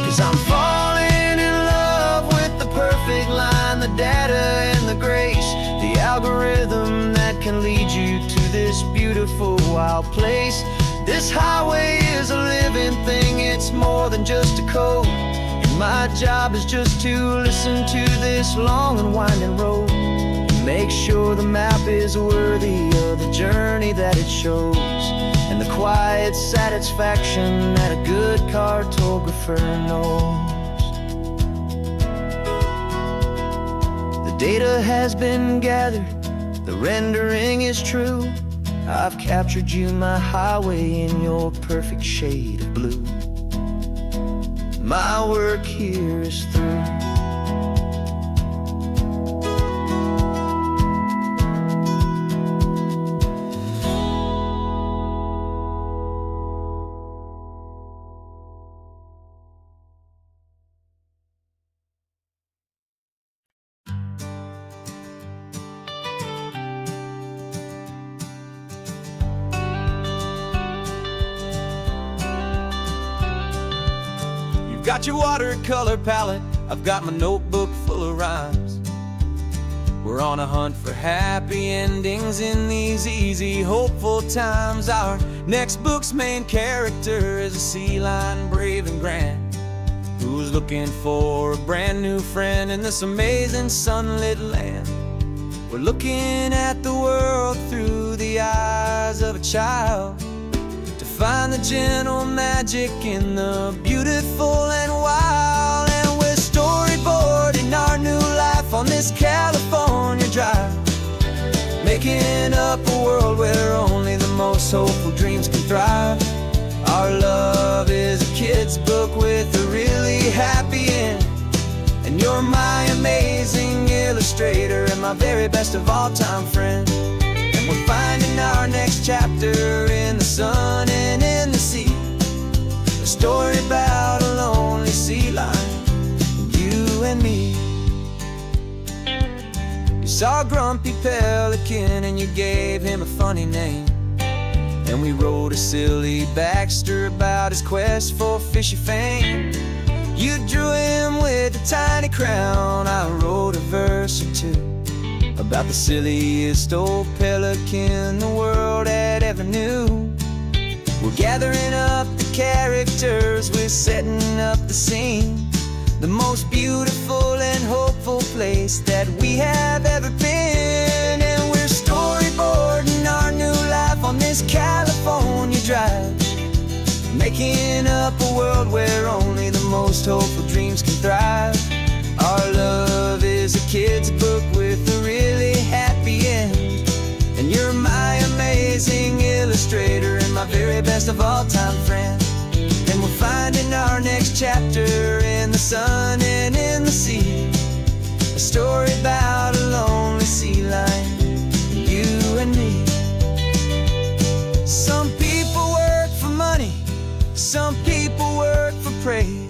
'Cause I'm falling in love with the perfect line, the data and the grace, the algorithm that can lead you to this beautiful wild place. This highway is a living thing, it's more than just a code. And my job is just to listen to this long and winding road and make sure the map is worthy of the journey that it shows, and the quiet satisfaction that a good cartographer knows. The data has been gathered, the rendering is true. I've captured you, my highway, in your perfect shade of blue. My work here is through. Got your watercolor palette, I've got my notebook full of rhymes. We're on a hunt for happy endings in these easy, hopeful times. Our next book's main character is a sea lion, brave and grand, who's looking for a brand new friend in this amazing sunlit land. We're looking at the world through the eyes of a child, find the gentle magic in the beautiful and wild. And we're storyboarding our new life on this California drive, making up a world where only the most hopeful dreams can thrive. Our love is a kid's book with a really happy end, and you're my amazing illustrator and my very best of all time friend. We're finding our next chapter in the sun and in the sea, a story about a lonely sea lion, you and me. You saw a grumpy pelican and you gave him a funny name, and we wrote a silly Baxter about his quest for fishy fame. You drew him with a tiny crown, I wrote a verse or two about the silliest old pelican the world had ever knew. We're gathering up the characters, we're setting up the scene, the most beautiful and hopeful place that we have ever been. And we're storyboarding our new life on this California drive, making up a world where only the most hopeful dreams can thrive. Our love is a kid's book with a really happy end, and you're my amazing illustrator and my very best of all time friend. And we're finding our next chapter in the sun and in the sea, a story about a lonely sea lion, you and me. Some people work for money, some people work for praise.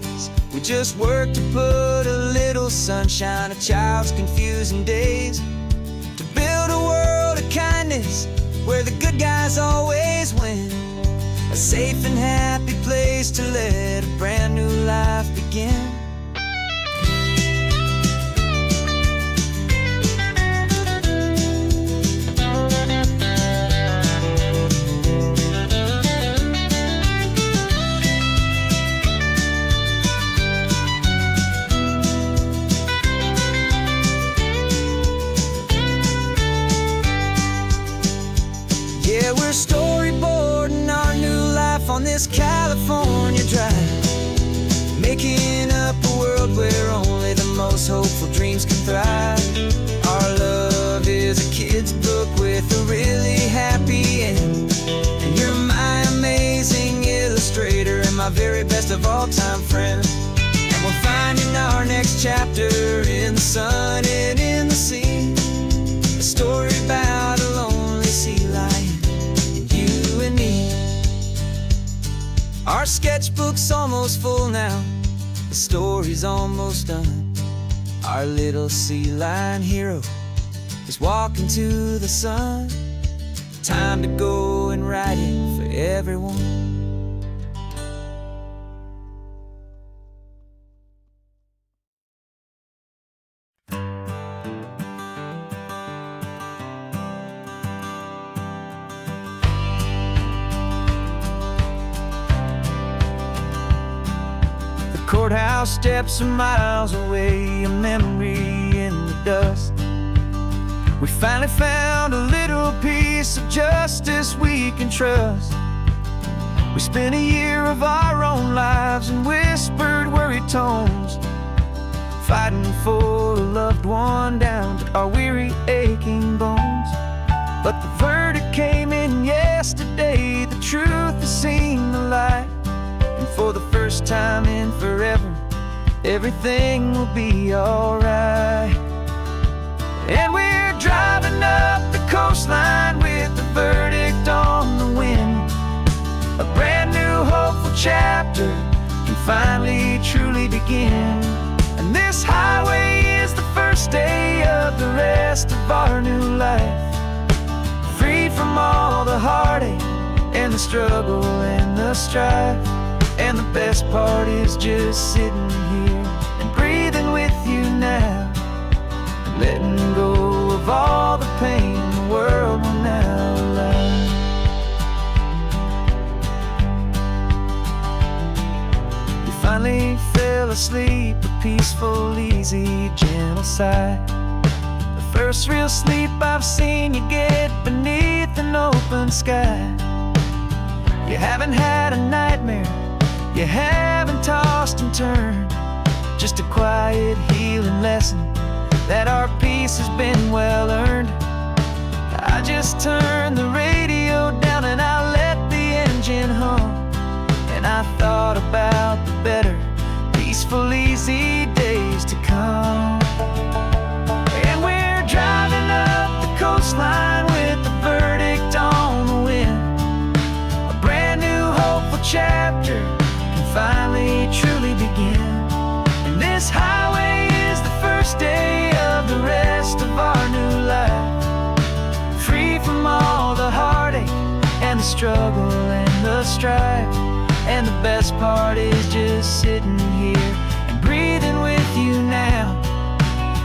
We just work to put a little sunshine in a child's confusing days, to build a world of kindness where the good guys always win, a safe and happy place to let a brand new life begin. hopeful dreams can thrive. Our love is a kid's book with a really happy end. And you're my amazing illustrator and my very best of all-time friend. And we're finding our next chapter in the sun and in the sea. A story about a lonely sea lion and you and me. Our sketchbook's almost full now, the story's almost done. Our little sea lion hero is walking to the sun. Time to go and write it for everyone. Courthouse steps are miles away, a memory in the dust. We finally found a little piece of justice we can trust. We spent a year of our own lives in whispered, worried tones, fighting for a loved one down to our weary, aching bones. But the verdict came in yesterday, the truth has seen the light. And for the first time in forever, everything will be alright. And we're driving up the coastline with the verdict on the wind. A brand new hopeful chapter can finally truly begin. And this highway is the first day of the rest of our new life. Free from all the heartache and the struggle and the strife. And the best part is just sitting here and breathing with you now, letting go of all the pain the world will now allow. You finally fell asleep, a peaceful, easy, gentle sigh. The first real sleep I've seen you get beneath an open sky. You haven't had a nightmare, you haven't tossed and turned, just a quiet healing lesson that our peace has been well earned. I just turned the radio down and I let the engine hum, and I thought about the better, peaceful, easy days to come. And we're driving up the coastline with the verdict on the wind. A brand new hopeful chapter finally truly begin. And this highway is the first day of the rest of our new life. Free from all the heartache and the struggle and the strife. And the best part is just sitting here and breathing with you now,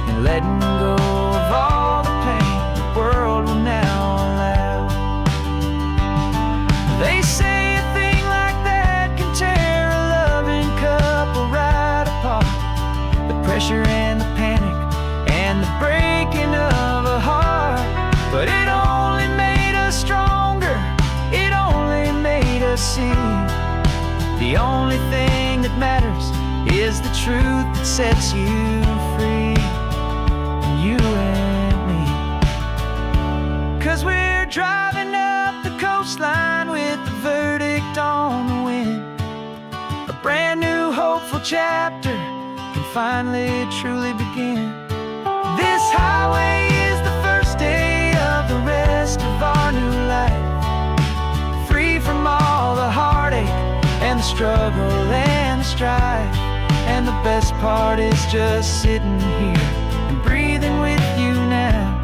and letting go of all the pain the world will now allow. They say a thing like that can tear pressure and the panic and the breaking of a heart. But it only made us stronger, it only made us see the only thing that matters is the truth that sets you free, you and me. 'Cause we're driving up the coastline with the verdict on the wind. A brand new hopeful chapter finally truly begin. This highway is the first day of the rest of our new life. Free from all the heartache and the struggle and the strife. And the best part is just sitting here and breathing with you now,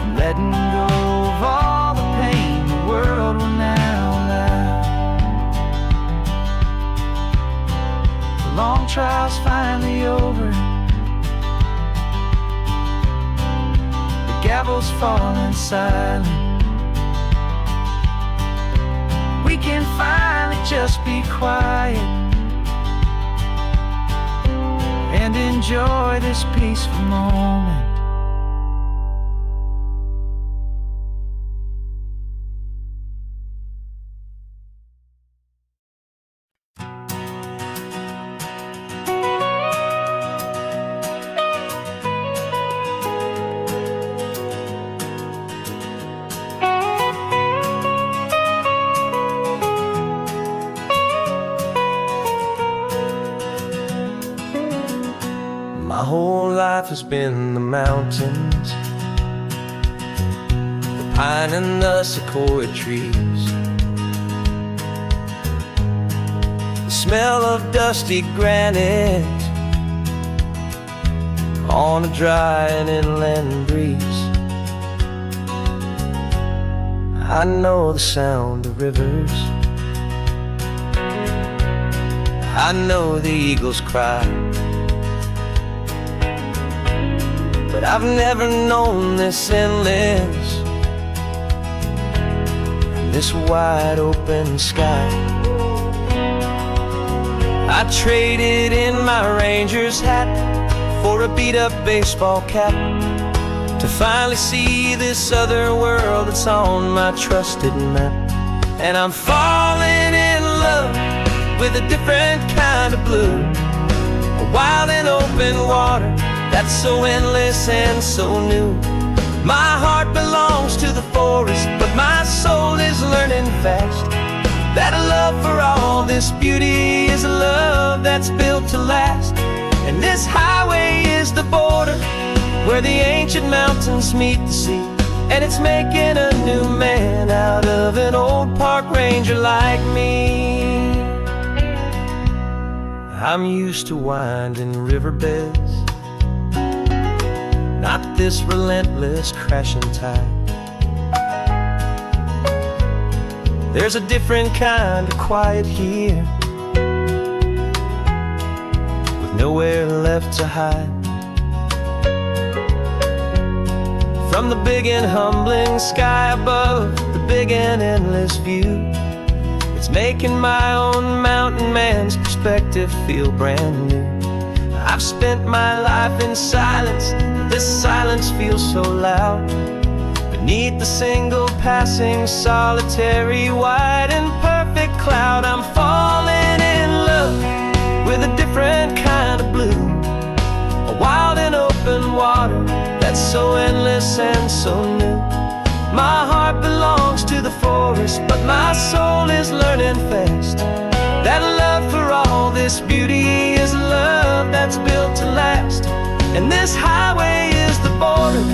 and letting go of all the pain the world will now allow. The long trial's finally over, the gavel's falling silent. We can finally just be quiet and enjoy this peaceful moment. My whole life has been the mountains, the pine and the sequoia trees, the smell of dusty granite on a dry and inland breeze. I know the sound of rivers, I know the eagles cry, but I've never known this endless and this wide open sky. I traded in my ranger's hat for a beat-up baseball cap to finally see this other world that's on my trusted map. And I'm falling in love with a different kind of blue, a wild and open water that's so endless and so new. My heart belongs to the forest, but my soul is learning fast that a love for all this beauty is a love that's built to last. And this highway is the border where the ancient mountains meet the sea, and it's making a new man out of an old park ranger like me. I'm used to winding riverbeds, not this relentless crashing tide. There's a different kind of quiet here, with nowhere left to hide. From the big and humbling sky above, the big and endless view, it's making my own mountain man's perspective feel brand new. I've spent my life in silence, this silence feels so loud. Beneath the single passing solitary white and perfect cloud, I'm falling in love with a different kind of blue, a wild and open water that's so endless and so new. My heart belongs to the forest, but my soul is learning fast that love for all this beauty is a love that's built to last. And this highway is the border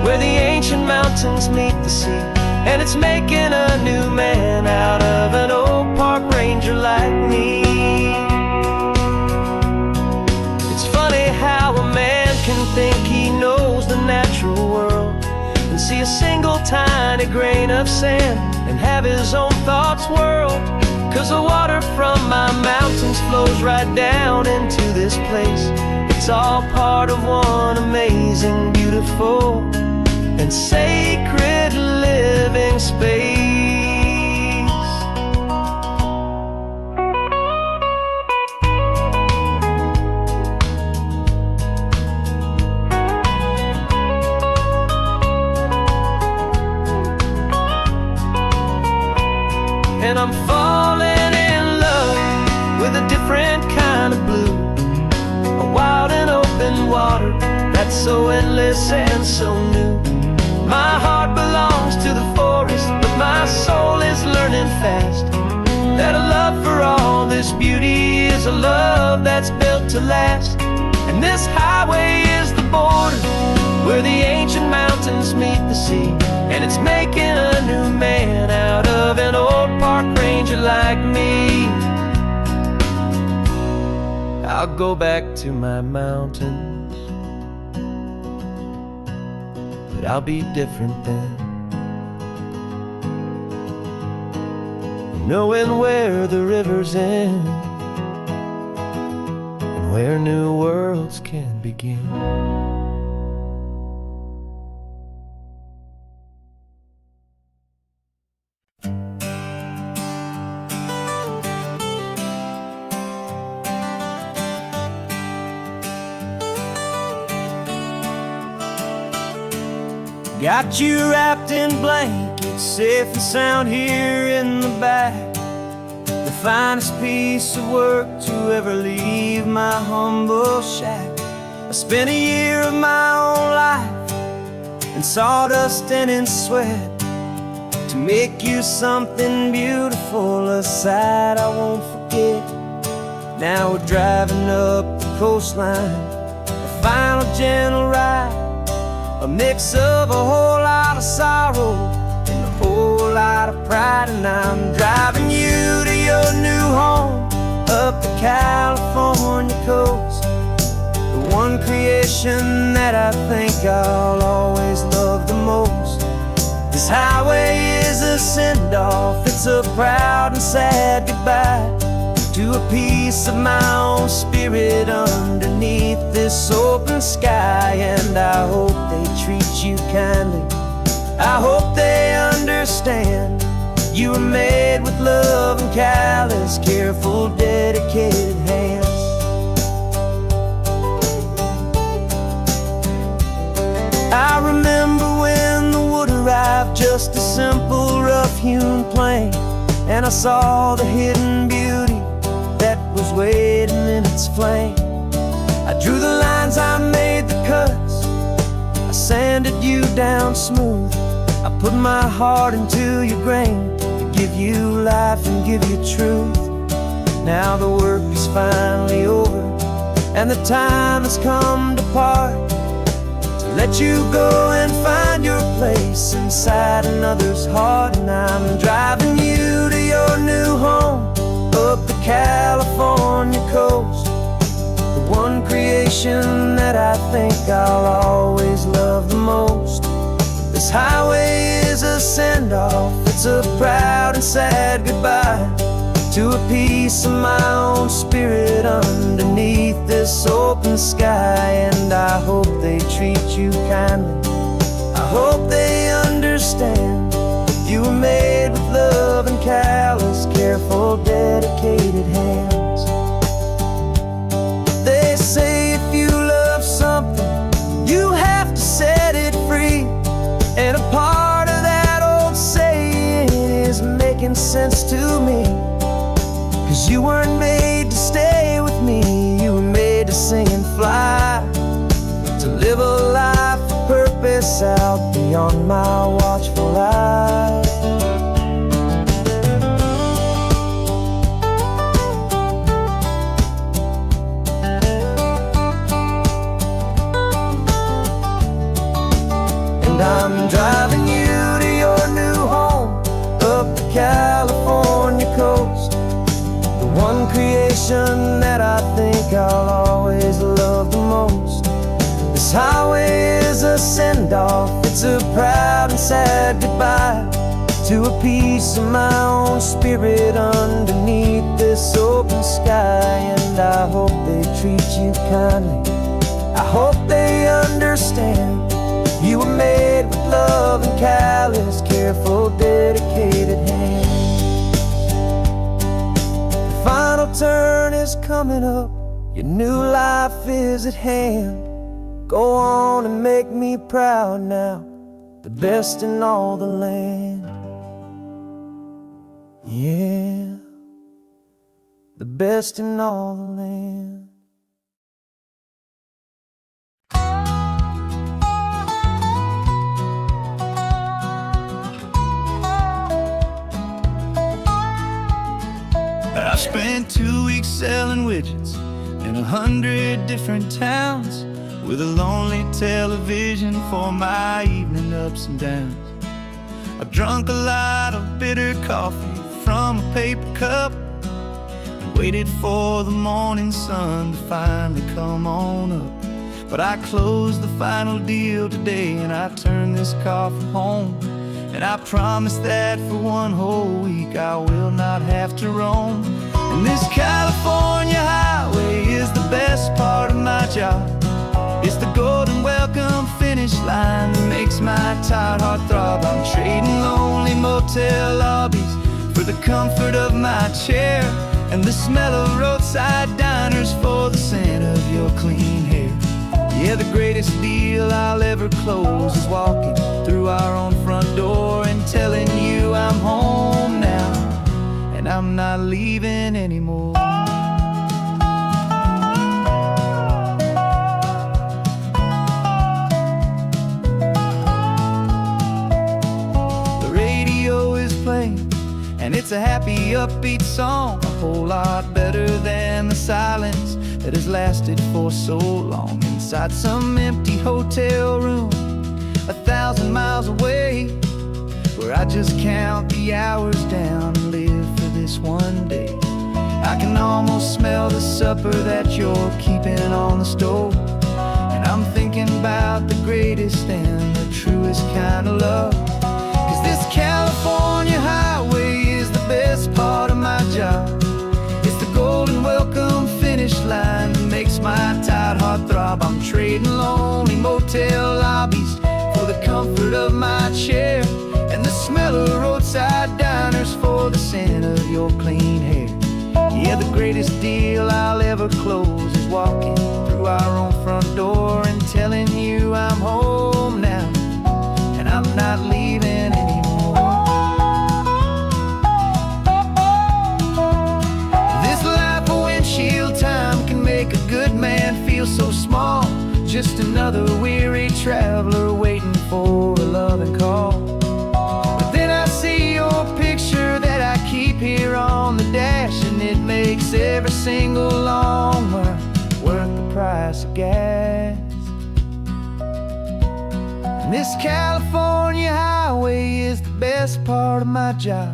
where the ancient mountains meet the sea, and it's making a new man out of an old park ranger like me. It's funny how a man can think he knows the natural world and see a single tiny grain of sand and have his own thoughts whirl. 'Cause the water from my mountains flows right down into this place. It's all part of one amazing, beautiful, and sacred living space. And I'm falling in love with a different kind of blue, a wild and open water that's so endless and so new. My heart belongs to the forest, but my soul is learning fast that a love for all this beauty is a love that's built to last. And this highway is the border where the ancient mountains meet the sea, and it's making a new man out of an old park ranger like me. I'll go back to my mountains, but I'll be different then, knowing where the rivers end and where new worlds can begin. Got you wrapped in blankets, safe and sound here in the back. The finest piece of work to ever leave my humble shack. I spent a year of my own life in sawdust and in sweat to make you something beautiful, a sight I won't forget. Now we're driving up the coastline, final gentle ride, a mix of a whole lot of sorrow and a whole lot of pride. And I'm driving you to your new home up the California coast, the one creation that I think I'll always love the most. This highway is a send-off, it's a proud and sad goodbye to a piece of my own spirit underneath this open sky. And I hope they treat you kindly, I hope they understand you were made with love and callous, careful, dedicated hands. I remember when the wood arrived, just a simple rough-hewn plank, and I saw the hidden beauty that was waiting in its flame. I drew the lines, I made the cuts, I sanded you down smooth. I put my heart into your grain to give you life and give you truth. Now the work is finally over, and the time has come to part, to let you go and find your place inside another's heart. And I'm driving you to your new home up the California coast, the one creation that I think I'll always love the most. This highway is a send-off, it's a proud and sad goodbye to a piece of my own spirit underneath this open sky. And I hope they treat you kindly, I hope they understand you were made with love and callous, careful, dedicated hands. They say if you love something, you have to set it free. And a part of that old saying is making sense to me, 'cause you weren't made to stay with me, you were made to sing and fly, to live a life of purpose out beyond my watchful eye. And I'm driving you to your new home up the California coast, the one creation that I think I'll always love the most. This highway is a send-off, it's a proud and sad goodbye to a piece of my own spirit underneath this open sky. And I hope they treat you kindly, I hope they understand you were made with love and callous, careful, dedicated hands. The final turn is coming up, your new life is at hand. Go on and make me proud now, the best in all the land. Yeah, the best in all the land. I spent 2 weeks selling widgets in 100 different towns, with a lonely television for my evening ups and downs. I've drunk a lot of bitter coffee from a paper cup, and waited for the morning sun to finally come on up. But I closed the final deal today, and I turned this coffee home. And I promise that for one whole week I will not have to roam. And this California highway is the best part of my job. It's the golden welcome finish line that makes my tired heart throb. I'm trading lonely motel lobbies for the comfort of my chair, and the smell of roadside diners for the scent of your clean hair. Yeah, the greatest deal I'll ever close is walking through our own front door and telling you I'm home now, and I'm not leaving anymore. The radio is playing, and it's a happy, upbeat song, a whole lot better than the silence that has lasted for so long. Inside some empty hotel room 1,000 miles away, where I just count the hours down and live for this one day. I can almost smell the supper that you're keeping on the stove, and I'm thinking about the greatest and the truest kind of love. 'Cause this California highway is the best part of my job. It's the golden welcome finish line that makes my tired heart throb. I'm trading lonely motel lobbies for the comfort of my chair, and the smell of roadside diners for the scent of your clean hair. Yeah, the greatest deal I'll ever close is walking through our own front door and telling you I'm home now, and I'm not leaving anymore. This life of windshield time can make a good man feel so small, just another weary traveler waiting for a loving call. But then I see your picture that I keep here on the dash, and it makes every single long mile worth the price of gas. And this California highway is the best part of my job.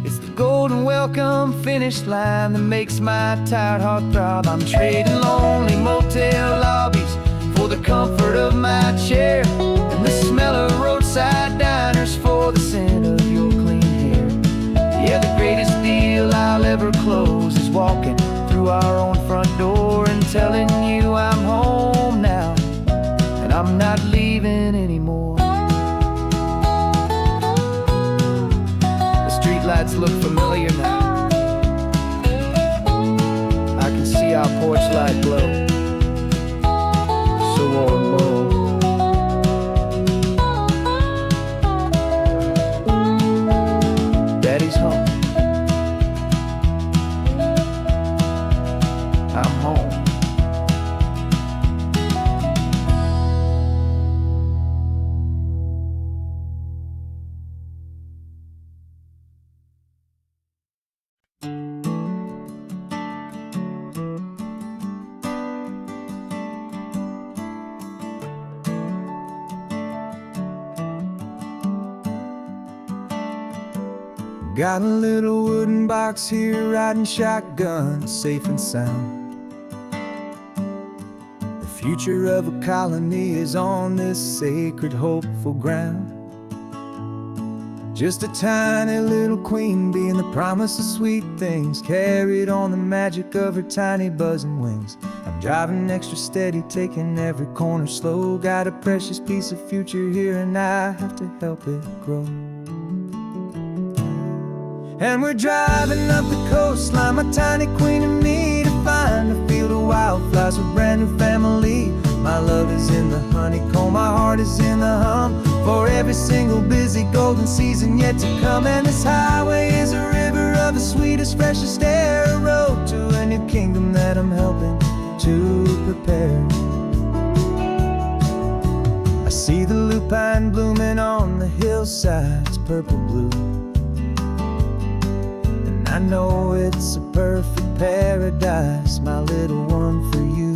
It's the golden welcome finish line that makes my tired heart throb. I'm trading lonely motel lobbies for the comfort of my chair, and the smell of roadside diners for the scent of your clean hair. Yeah, the greatest deal I'll ever close is walking through our own front door and telling you I'm home now, and I'm not leaving anymore. The streetlights look familiar now. I can see our porch light glow, so warm, warm. Daddy's home. I'm home. Got a little wooden box here, riding shotgun, safe and sound. The future of a colony is on this sacred, hopeful ground. Just a tiny little queen bee, and the promise of sweet things carried on the magic of her tiny buzzing wings. I'm driving extra steady, taking every corner slow. Got a precious piece of future here, and I have to help it grow. And we're driving up the coastline, my tiny queen and me, to find a field of wildflowers with brand new family. My love is in the honeycomb, my heart is in the hum, for every single busy golden season yet to come. And this highway is a river of the sweetest, freshest air, a road to a new kingdom that I'm helping to prepare. I see the lupine blooming on the hillsides, purple blue, I know it's a perfect paradise, my little one, for you.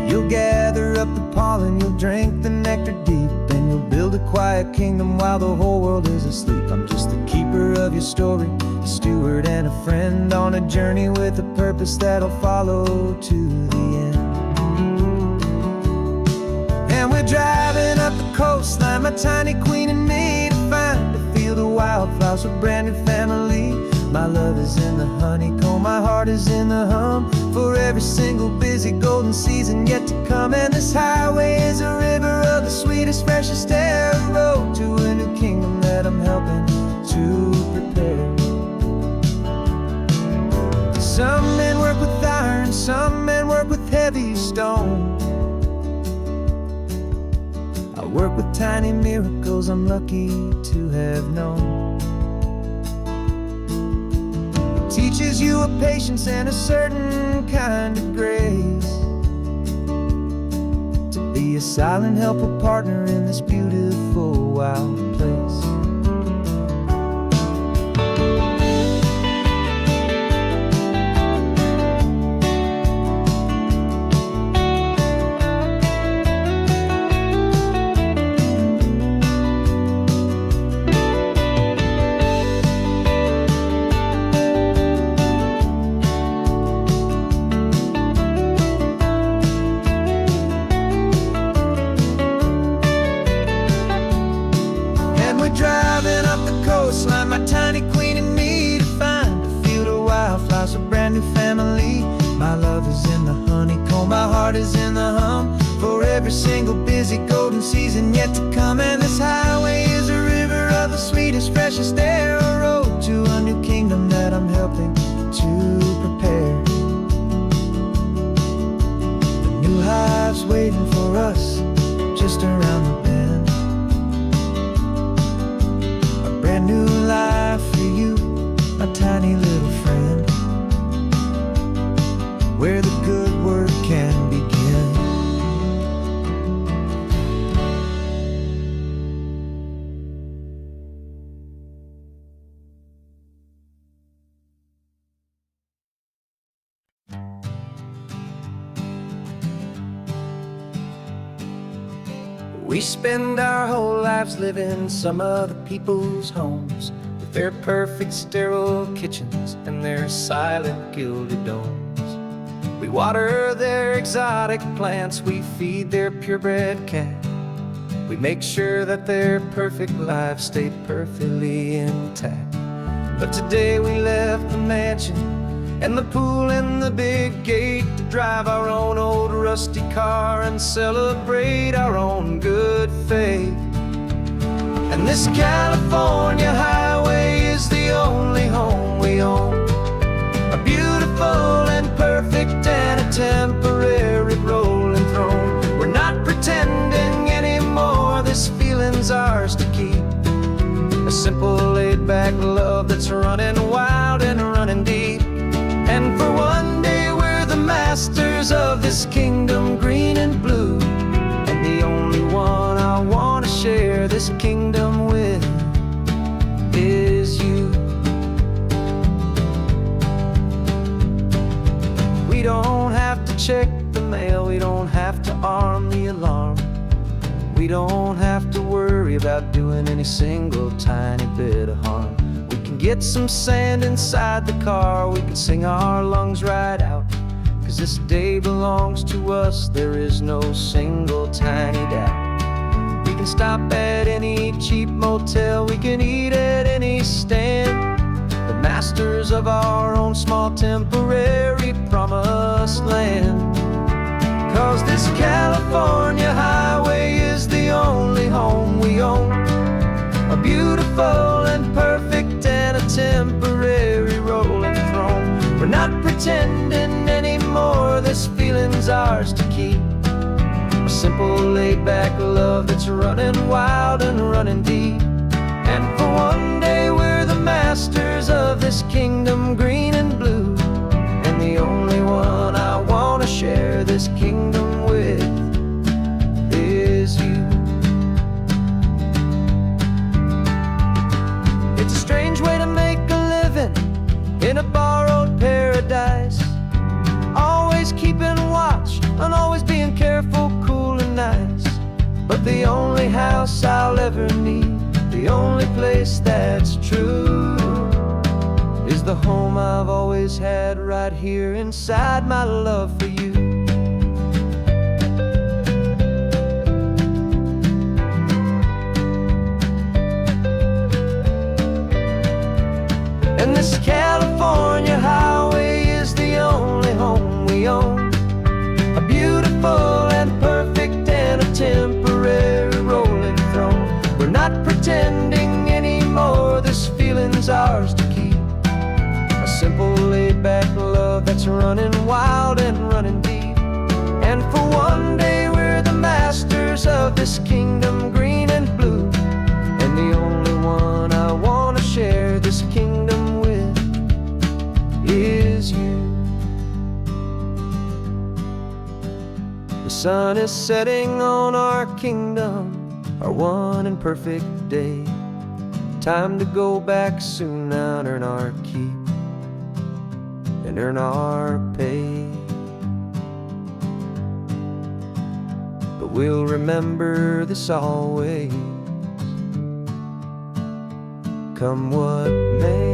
You'll gather up the pollen, you'll drink the nectar deep, and you'll build a quiet kingdom while the whole world is asleep. I'm just the keeper of your story, a steward and a friend, on a journey with a purpose that'll follow to the end. And we're driving up the coastline, my tiny queen and me, to find a field of wildflowers with brand new family. My love is in the honeycomb, my heart is in the hum, for every single busy golden season yet to come. And this highway is a river of the sweetest, freshest air, a road to a new kingdom that I'm helping to prepare. Some men work with iron, some men work with heavy stone. I work with tiny miracles I'm lucky to have known. It teaches you a patience and a certain kind of grace, to be a silent helper partner in this beautiful wild place. in the honeycomb. My heart is in the hum for every single busy golden season yet to come. And this highway is a river of the sweetest, freshest air, a road to a new kingdom that I'm helping to prepare. The new hive's waiting for us just around the bend. A brand new life for you, a tiny little friend, where the good work can begin. We spend our whole lives living some other people's homes, with their perfect sterile kitchens and their silent gilded domes. We water their exotic plants, we feed their purebred cat. We make sure that their perfect lives stay perfectly intact. But today we left the mansion and the pool and the big gate to drive our own old rusty car and celebrate our own good faith. And this California highway is the only home we own, a beautiful and perfect and a temporary rolling throne. We're not pretending anymore, this feeling's ours to keep, a simple laid-back love that's running wild and running deep. And for one day we're the masters of this kingdom green and blue, and the only one I want to share this kingdom with is you. We don't have to check the mail, we don't have to arm the alarm, we don't have to worry about doing any single tiny bit of harm. We can get some sand inside the car, we can sing our lungs right out, 'cause this day belongs to us, there is no single tiny doubt. We can stop at any cheap motel, we can eat at any stand, the masters of our own small temporary promised land. 'Cause this California highway is the only home we own, a beautiful and perfect and a temporary rolling throne. We're not pretending anymore, this feeling's ours to keep, a simple laid-back love that's running wild and running deep. And for one day we're the masters of this kingdom green and blue, and the only one I want to share this kingdom with is you. It's a strange way to make a living in a borrowed paradise, always keeping watch and always being careful, cool and nice. But the only house I'll ever need, the only place that's true, is the home I've always had right here inside my love for you. And this California highway is the only home we own, a beautiful and perfect and a temporary rolling throne. We're not pretending anymore, this feeling's ours to keep, a simple laid-back love that's running wild and running deep. And for one day we're the masters of this kingdom green and blue, and the only one I want to share this kingdom with is you. The sun is setting on our kingdom, our one and perfect day. Time to go back soon now and earn our keep and earn our pay. But we'll remember this always, come what may.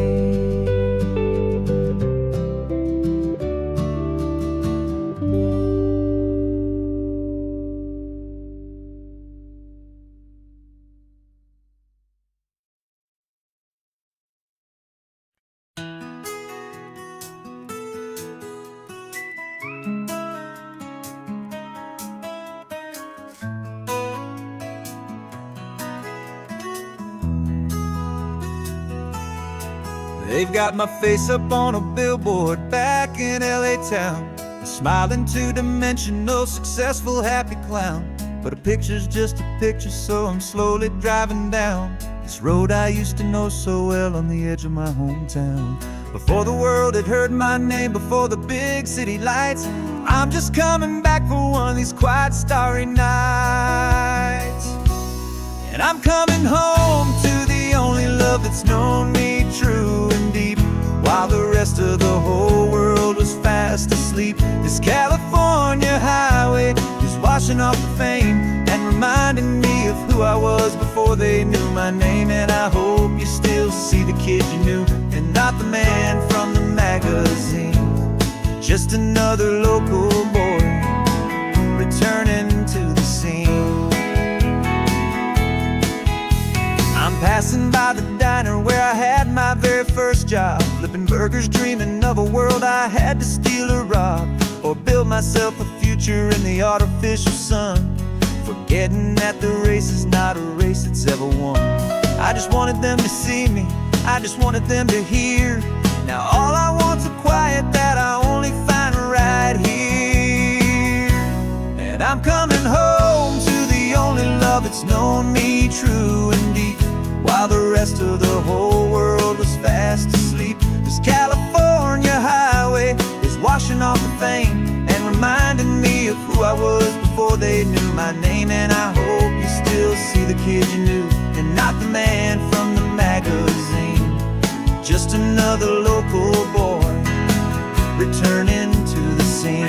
They've got my face up on a billboard back in LA town, a smiling two-dimensional, successful, happy clown. But a picture's just a picture, so I'm slowly driving down this road I used to know so well on the edge of my hometown. Before the world had heard my name, before the big city lights, I'm just coming back for one of these quiet, starry nights. And I'm coming home to the only love that's known me true and deep, while the rest of the whole world was fast asleep. This California highway is washing off the fame and reminding me of who I was before they knew my name. And I hope you still see the kid you knew, and not the man from the magazine. Just another local boy returning to the scene. I'm passing by the diner where I had my very first job, flipping burgers, dreaming of a world I had to steal or rob, or build myself a future in the artificial sun, forgetting that the race is not a race that's ever won. I just wanted them to see me, I just wanted them to hear. Now all I want's a quiet that I only find right here. And I'm coming home to the only love that's known me true and deep, while the rest of the whole world was fast asleep. This California highway is washing off the fame and reminding me of who I was before they knew my name. And I hope you still see the kid you knew, and not the man from the magazine. Just another local boy returning to the scene.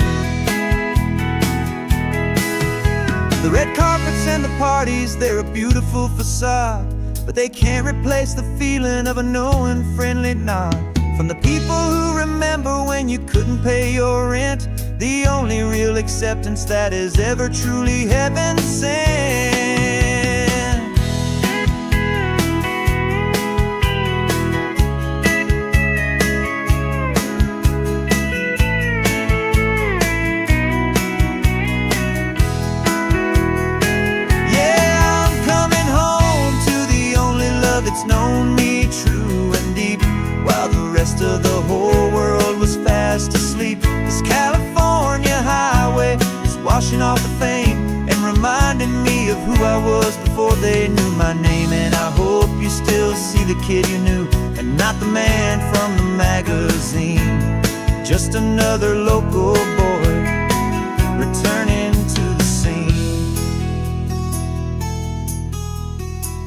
The red carpets and the parties, they're a beautiful facade, but they can't replace the feeling of a knowing, friendly nod from the people who remember when you couldn't pay your rent. The only real acceptance that is ever truly heaven sent. Yeah, I'm coming home to the only love that's known me true and deep, while the rest of the whole world was fast asleep. This California highway is washing off the fame and reminding me of who I was before they knew my name. And I hope you still see the kid you knew, and not the man from the magazine. Just another local boy returning to the scene.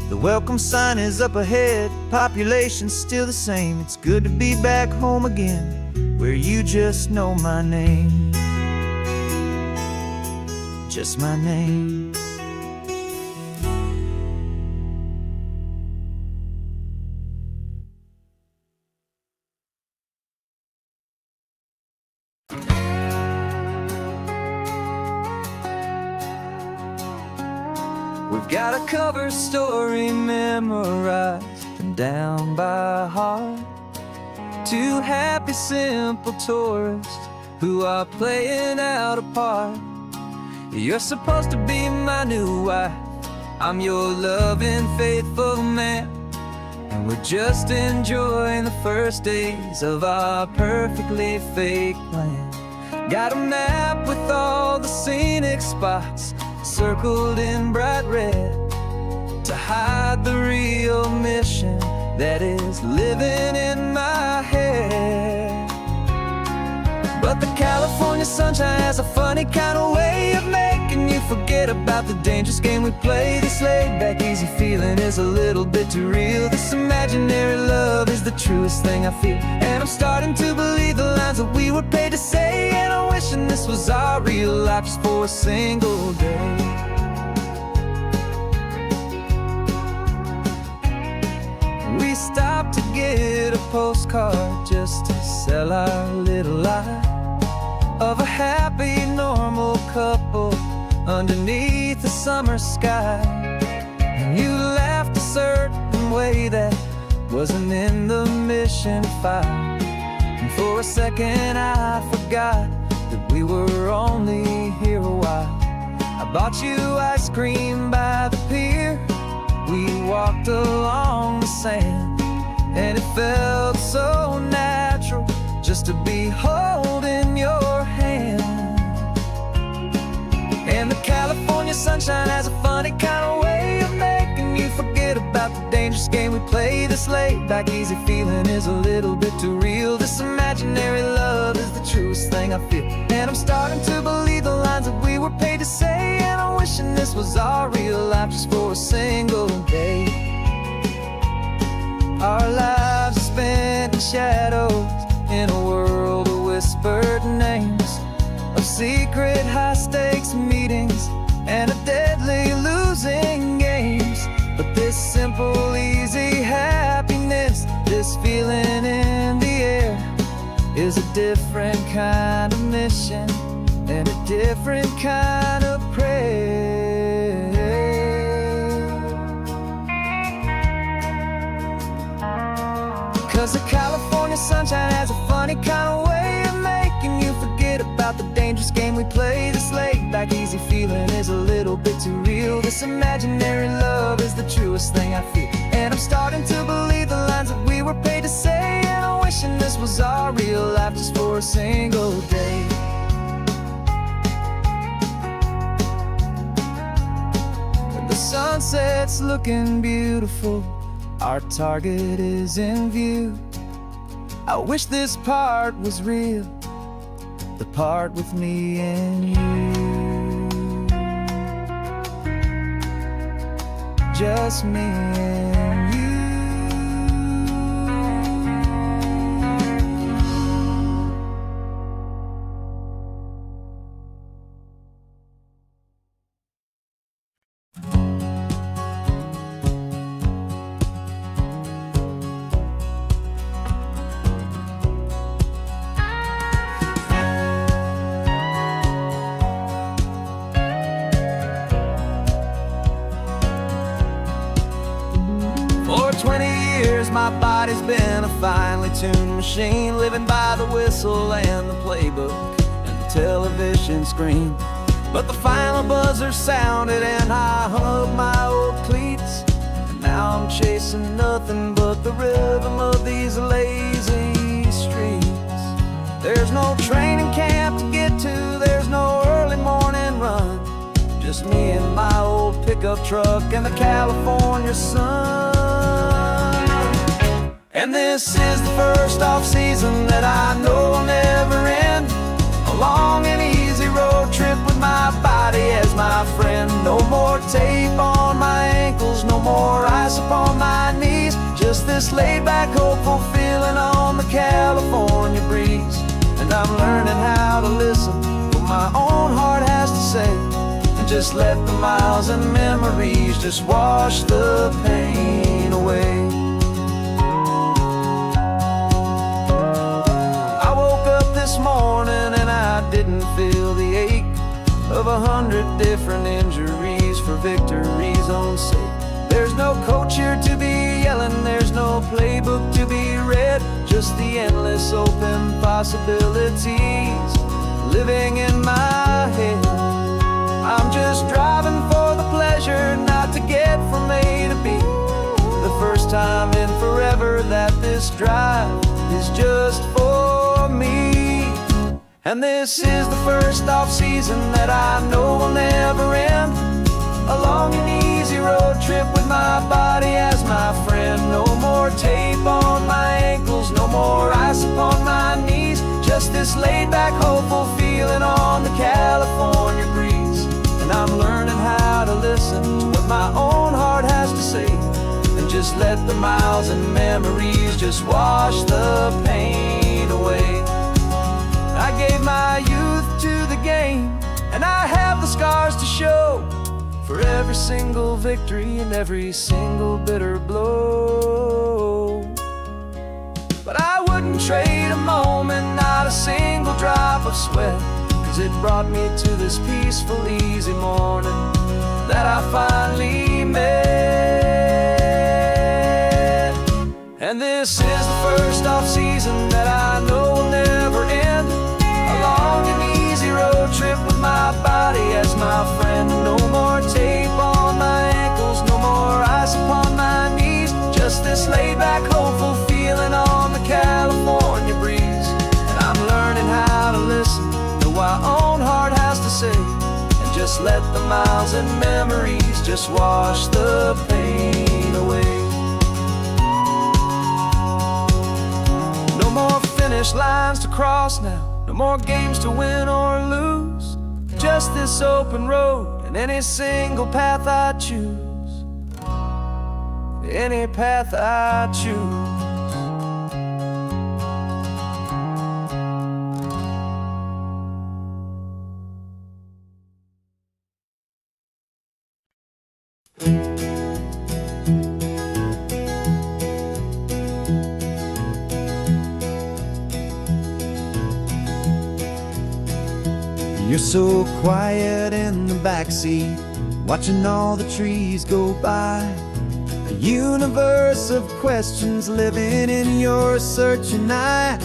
The welcome sign is up ahead, population's still the same. It's good to be back home again, where you just know my name. Just my name. We've got a cover story memorized and down by heart. Two happy, simple tourists who are playing out a part. You're supposed to be my new wife, I'm your loving, faithful man, and we're just enjoying the first days of our perfectly fake plan. Got a map with all the scenic spots circled in bright red to hide the real mission that is living in my head. But the California sunshine has a funny kind of way of making you forget about the dangerous game we play. This laid-back, easy feeling is a little bit too real. This imaginary love is the truest thing I feel, and I'm starting to believe the lines that we were paid to say. And I'm wishing this was our real life just for a single day. We stopped to get a postcard just to sell our little lie of a happy, normal couple underneath the summer sky. And you laughed a certain way that wasn't in the mission file, and for a second I forgot that we were only here a while. I bought you ice cream by the pier, we walked along the sand, and it felt so natural just to be holding your hand. And the California sunshine has a funny kind of way of making you forget about the dangerous game we play. This laid back easy feeling is a little bit too real. This imaginary love is the truest thing I feel, and I'm starting to believe the lines that we were paid to say. And I'm wishing this was our real life just for a single day. Our lives are spent in shadows, in a world of whispered names, of secret high-stakes meetings and of deadly losing games. But this simple, easy happiness, this feeling in the air, is a different kind of mission and a different kind of prayer. 'Cause the California sunshine has a funny kind of way of making you forget about the dangerous game we play. This laid back easy feeling is a little bit too real. This imaginary love is the truest thing I feel, and I'm starting to believe the lines that we were paid to say. And I'm wishing this was our real life just for a single day. When the sunset's looking beautiful, our target is in view. I wish this part was real, the part with me and you. Just me and you. For 20 years my body's been a finely tuned machine, living by the whistle and the playbook and the television screen. But the final buzzer sounded and I hung up my old cleats, and now I'm chasing nothing but the rhythm of these lazy streets. There's no training camp to get to, there's no early morning run, just me and my old pickup truck and the California sun. And this is the first off-season that I know will never end, a long and easy road trip with my body as my friend. No more tape on my ankles, no more ice upon my knees, just this laid-back, hopeful feeling on the California breeze. And I'm learning how to listen to what my own heart has to say, and just let the miles and memories just wash the pain away. I woke up this morning and I didn't feel the ache of 100 different injuries for victory's own sake. There's no coach here to be yelling, there's no playbook to be read, just the endless open possibilities living in my head. I'm just driving for the pleasure, not to get from A to B. The first time in forever that this drive is just for me. And this is the first off-season that I know will never end, a long and easy road trip with my body as my friend. No more tape on my ankles, no more ice upon my knees, just this laid-back, hopeful feeling on the California breeze. And I'm learning how to listen to what my own heart has to say, and just let the miles and memories just wash the pain away. I gave my youth to the game, and I have the scars to show for every single victory and every single bitter blow. But I wouldn't trade a moment, not a single drop of sweat, 'cause it brought me to this peaceful, easy morning that I finally met. And this is the first off-season that I know will never end, a long and easy road trip with my body as my friend. No more tape on my ankles, no more ice upon my knees, just this laid-back, hopeful feeling say, and just let the miles and memories just wash the pain away. No more finish lines to cross now, no more games to win or lose, just this open road and any single path I choose, any path I choose. You're so quiet in the backseat, watching all the trees go by. A universe of questions living in your searching eye.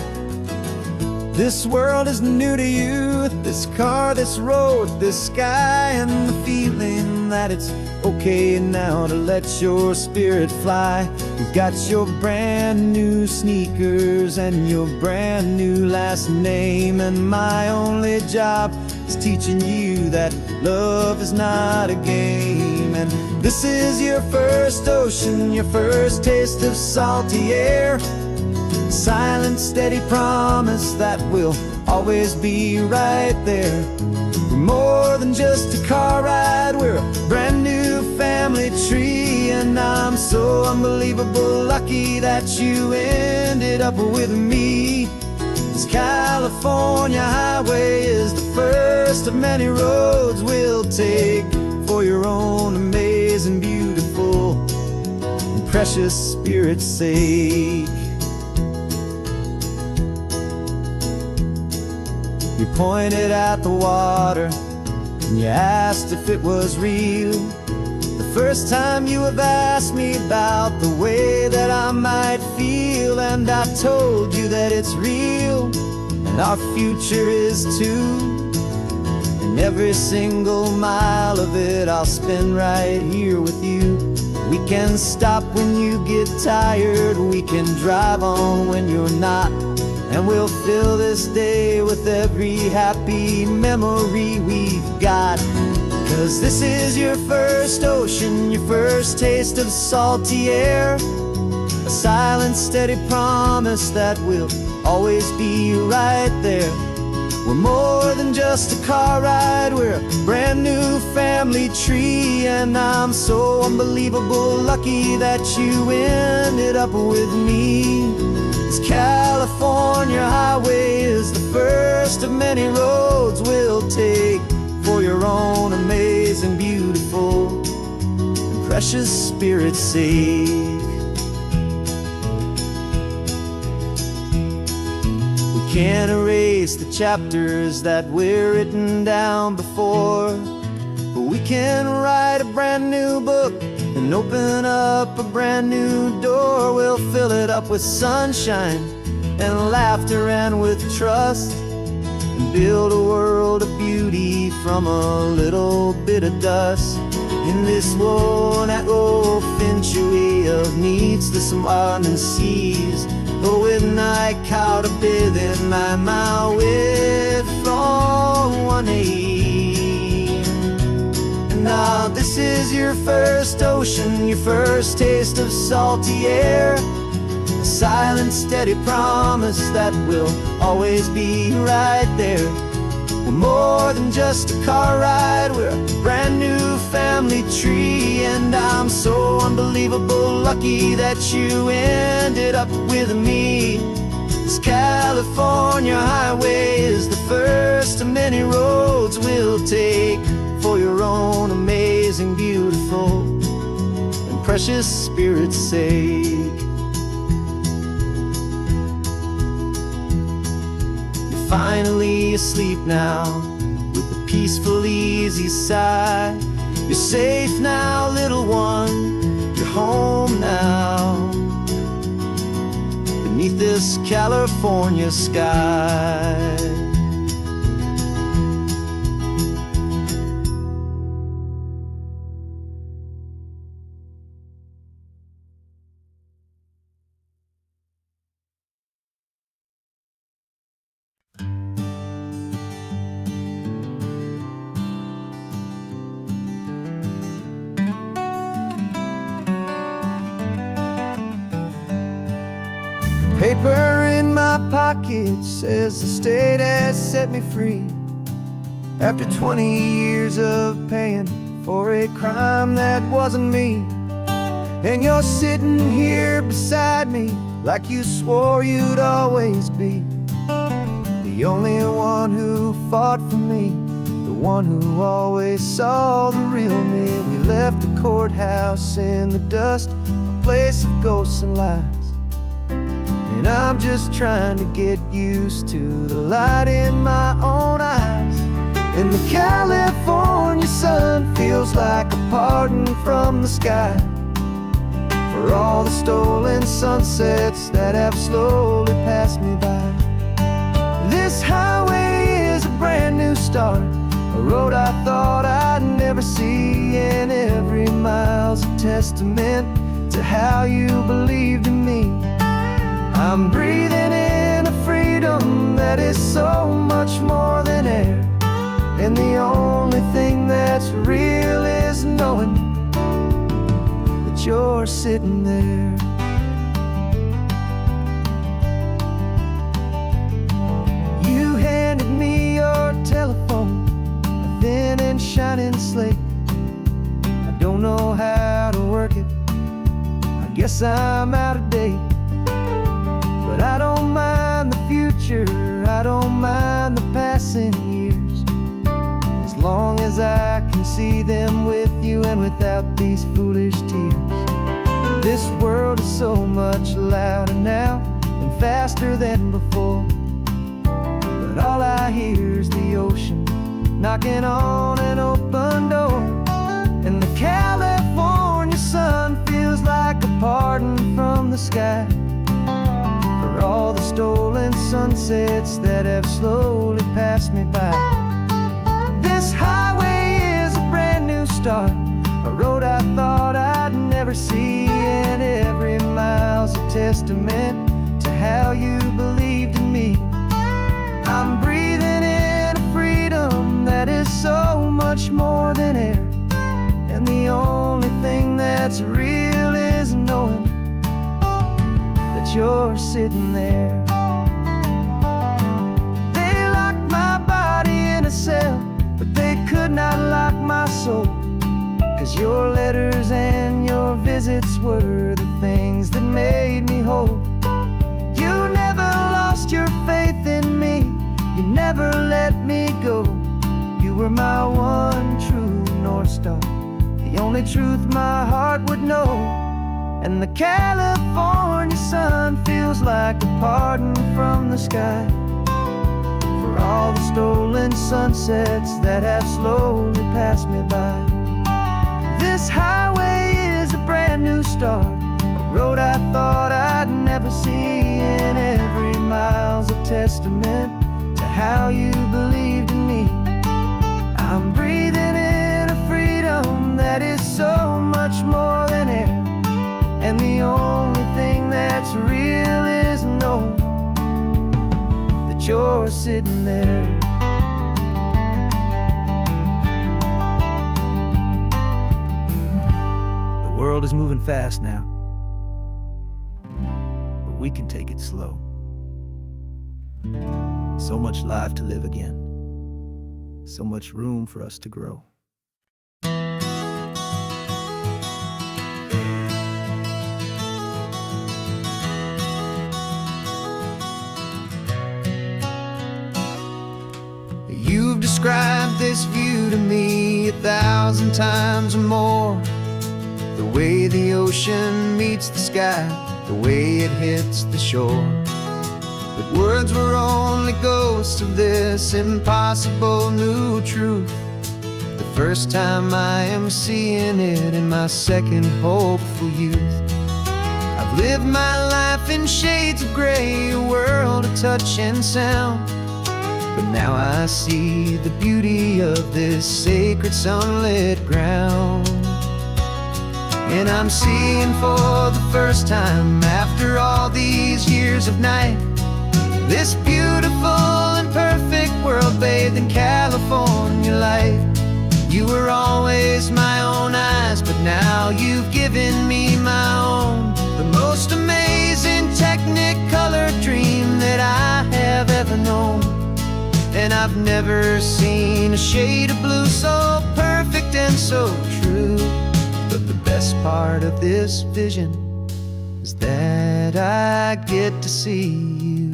This world is new to you, this car, this road, this sky, and the feeling that it's okay now to let your spirit fly. You've got your brand new sneakers and your brand new last name, and my only job is teaching you that love is not a game. And this is your first ocean, your first taste of salty air, silent, steady promise that we'll always be right there. We're more than just a car ride, we're a brand new family tree, and I'm so unbelievable lucky that you ended up with me. This California highway is the first of many roads we'll take for your own amazing, beautiful, and precious spirit's sake. You pointed at the water and you asked if it was real. The first time you have asked me about the way that I might feel, and I told you that it's real and our future is too. And every single mile of it I'll spend right here with you. We can stop when you get tired, we can drive on when you're not, and we'll fill this day with every happy memory we've got. 'Cause this is your first ocean, your first taste of salty air, a silent, steady promise that we'll always be right there. We're more than just a car ride, we're a brand new family tree, and I'm so unbelievable lucky that you ended up with me. This California highway is the first of many roads we'll take for your own amazing, beautiful, and precious spirit's sake. We can't erase the chapters that we're written down before, but we can write a brand new book and open up a brand new door. We'll fill it up with sunshine and laughter and with trust, and build a world of beauty from a little bit of dust. In this world century of needs to some ardent seas, but with night caught a bit in my way from one aim. And now this is your first ocean, your first taste of salty air, a silent, steady promise that we'll always be right there. We're more than just a car ride, we're a brand new family tree, and I'm so unbelievable lucky that you ended up with me. This California highway is the first of many roads we'll take for your own amazing, beautiful, and precious spirit's sake. Finally asleep now, with a peaceful, easy sigh. You're safe now, little one, you're home now, beneath this California sky. Paper in my pocket says the state has set me free after 20 years of paying for a crime that wasn't me. And you're sitting here beside me like you swore you'd always be the only one who fought for me, the one who always saw the real me. We left the courthouse in the dust, a place of ghosts and lies. And I'm just trying to get used to the light in my own eyes. And the California sun feels like a pardon from the sky for all the stolen sunsets that have slowly passed me by. This highway is a brand new start, a road I thought I'd never see, and every mile's a testament to how you believed in me. I'm breathing in a freedom that is so much more than air, and the only thing that's real is knowing that you're sitting there. You handed me your telephone, a thin and shining slate. I don't know how to work it, I guess I'm out of date. But I don't mind the future, I don't mind the passing years, as long as I can see them with you and without these foolish tears. This world is so much louder now and faster than before, but all I hear is the ocean knocking on an open door. And the California sun feels like a pardon from the sky for all the stolen sunsets that have slowly passed me by. This highway is a brand new start, a road I thought I'd never see, and every mile's a testament to how you believed in me. I'm breathing in a freedom that is so much more than air, and the only thing that's real is knowing that you're sitting there. They locked my body in a cell, but they could not lock my soul, 'cause your letters and your visits were the things that made me whole. You never lost your faith in me, you never let me go. You were my one true North Star, the only truth my heart would know. And the California sun feels like a pardon from the sky for all the stolen sunsets that have slowly passed me by. This highway is a brand new start, a road I thought I'd never see, and every mile's a testament to how you believed in me. I'm breathing in a freedom that is so much more than air, and the only thing that's real is knowing that you're sitting there. The world is moving fast now, but we can take it slow. So much life to live again, so much room for us to grow. You've described this view to me 1,000 times or more, the way the ocean meets the sky, the way it hits the shore. But words were only ghosts of this impossible new truth. The first time I am seeing it in my second hopeful youth. I've lived my life in shades of gray, a world of touch and sound, but now I see the beauty of this sacred sunlit ground. And I'm seeing for the first time, after all these years of night, this beautiful and perfect world bathed in California light. You were always my own eyes, but now you've given me my own, the most amazing technicolor have ever known. And I've never seen a shade of blue so perfect and so true. But the best part of this vision is that I get to see you.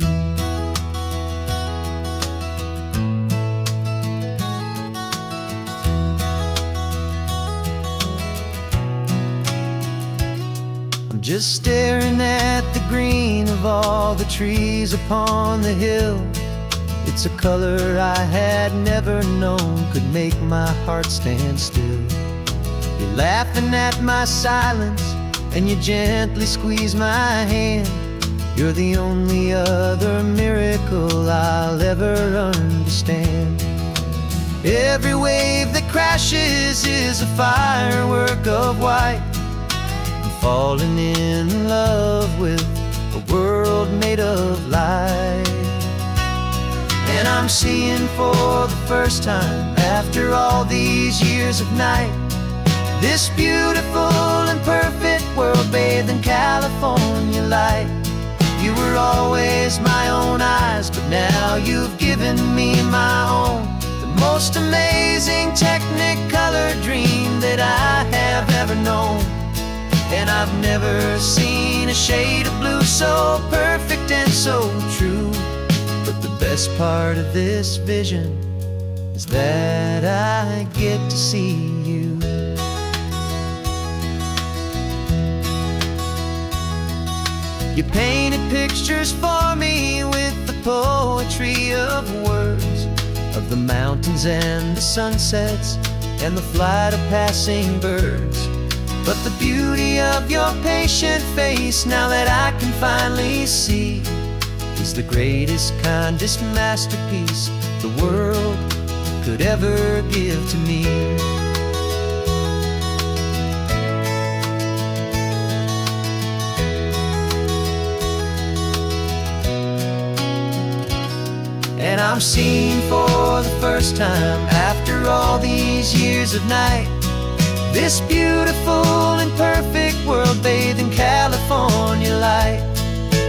I'm just staring at the green of all the trees upon the hill. It's a color I had never known could make my heart stand still. You're laughing at my silence, and you gently squeeze my hand. You're the only other miracle I'll ever understand. Every wave that crashes is a firework of white. I'm falling in love with a world made of light. And I'm seeing for the first time, after all these years of night, this beautiful and perfect world bathed in California light. You were always my own eyes, but now you've given me my own. The most amazing technicolor dream that I have ever known. And I've never seen a shade of blue so perfect and so true. But the best part of this vision is that I get to see you. You painted pictures for me with the poetry of words, of the mountains and the sunsets and the flight of passing birds. But the beauty of your patient face, now that I can finally see, is the greatest, kindest masterpiece the world could ever give to me. And I'm seeing for the first time, after all these years of night, this beautiful and perfect world bathed in California light.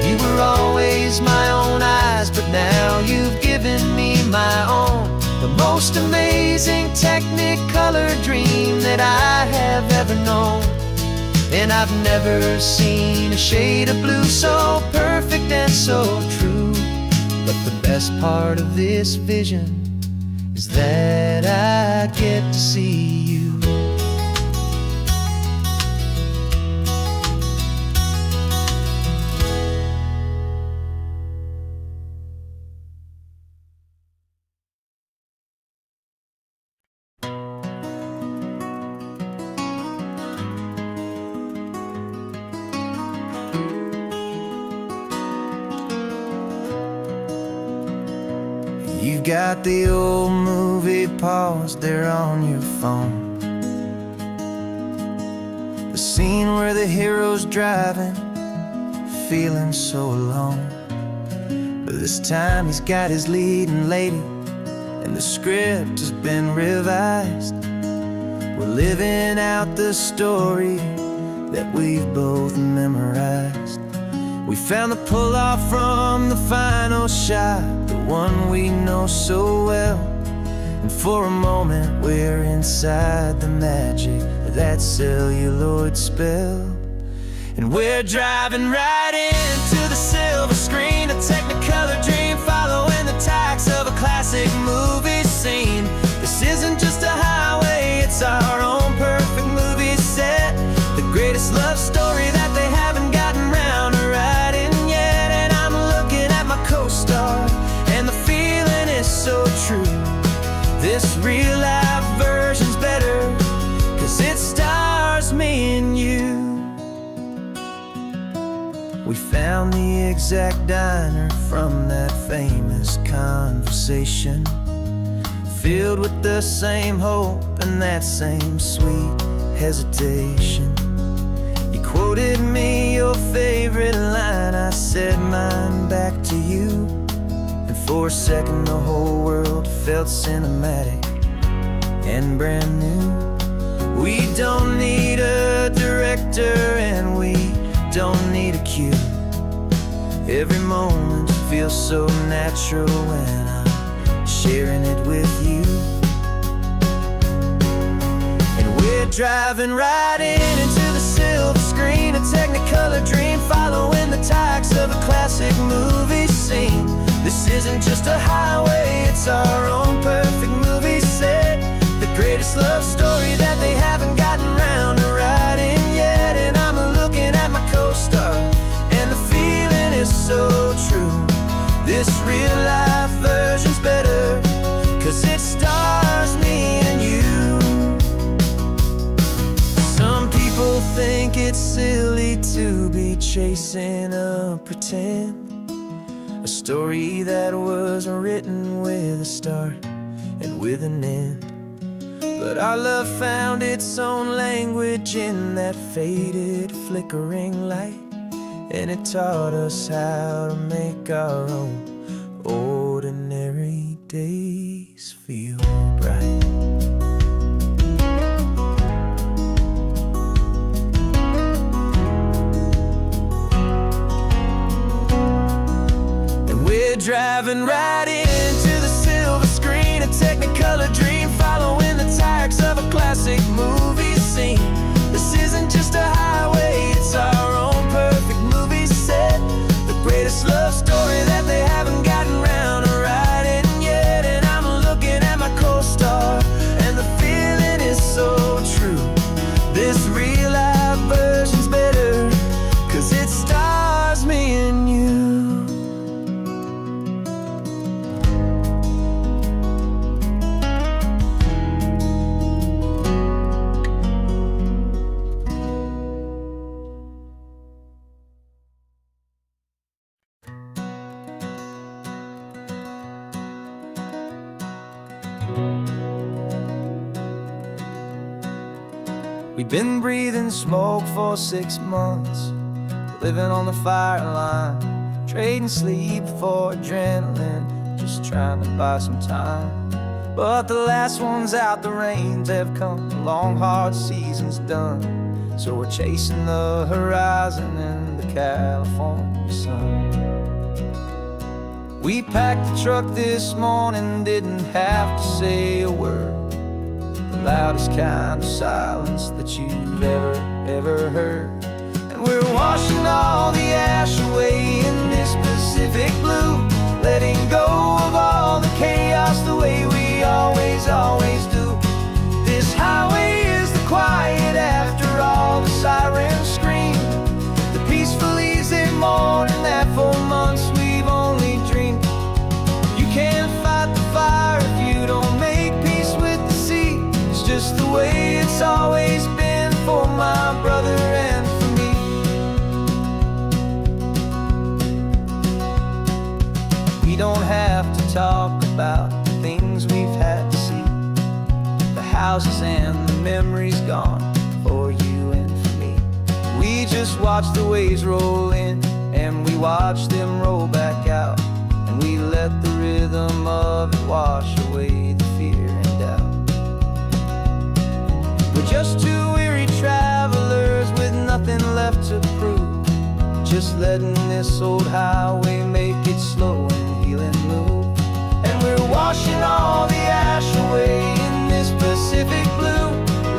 You were always my own eyes, but now you've given me my own. The most amazing technicolor dream that I have ever known. And I've never seen a shade of blue so perfect and so true. But the best part of this vision is that I get to see you. You've got the old movie paused there on your phone, the scene where the hero's driving, feeling so alone. But this time he's got his leading lady, and the script has been revised. We're living out the story that we've both memorized. We found the pull-off from the final shot, the one we know so well. And for a moment we're inside the magic of that celluloid spell. And we're driving right into the silver screen, a technicolor dream, following the tacks of a classic movie scene. This isn't just a highway, it's our own perfect movie set, the greatest love story that they haven't gotten round to writing yet. And I'm looking at my co-star, and the feeling is so true. This real life version's better, 'cause it stars me and you. We found the exact diner from that famous conversation, filled with the same hope and that same sweet hesitation. You quoted me your favorite line, I said mine back to you. And for a second the whole world felt cinematic and brand new. We don't need a director and we don't need a cue. Every moment feels so natural when I'm sharing it with you. And we're driving right into the silver screen, a technicolor dream, following the tacks of a classic movie scene. This isn't just a highway, it's our own perfect movie set, the greatest love story that they haven't gotten round to writing yet. And I'm looking at my co-star, and the feeling is so true. This real life version's better, 'cause it stars me and you. Some people think it's silly to be chasing a pretend, a story that was written with a start and with an end. But our love found its own language in that faded, flickering light, and it taught us how to make our own ordinary days feel bright. Driving right into the silver screen, a technicolor dream, following the tacks of a classic movie scene. This isn't just a highway, it's our own perfect movie set, the greatest love story that they haven't gotten round to writing yet. And I'm looking at my co-star, and the feeling is so true. This real life version's better, 'cause it stars me and you. We've been breathing smoke for 6 months, living on the fire line, trading sleep for adrenaline, just trying to buy some time. But the last one's out, the rains have come, the long hard season's done, so we're chasing the horizon in the California sun. We packed the truck this morning, didn't have to say a word, the loudest kind of silence that you've ever heard. And we're washing all the ash away in this Pacific blue, letting go of all the chaos the way we always do. This highway is the quiet after all the sirens scream, the peaceful easy morning that for months we've only dreamed. You can't fight the fire if you don't make peace with the sea. It's just the way it's always been for my brother and for me. We don't have to talk about the things we've had to see, the houses and the memories gone for you and for me. We just watch the waves roll in, and we watch them roll back out, and we let the rhythm of it wash away the fear and doubt. We're just two weary travelers with nothing left to prove, just letting this old highway make it slow and healing move. And we're washing all the ash away in this Pacific blue,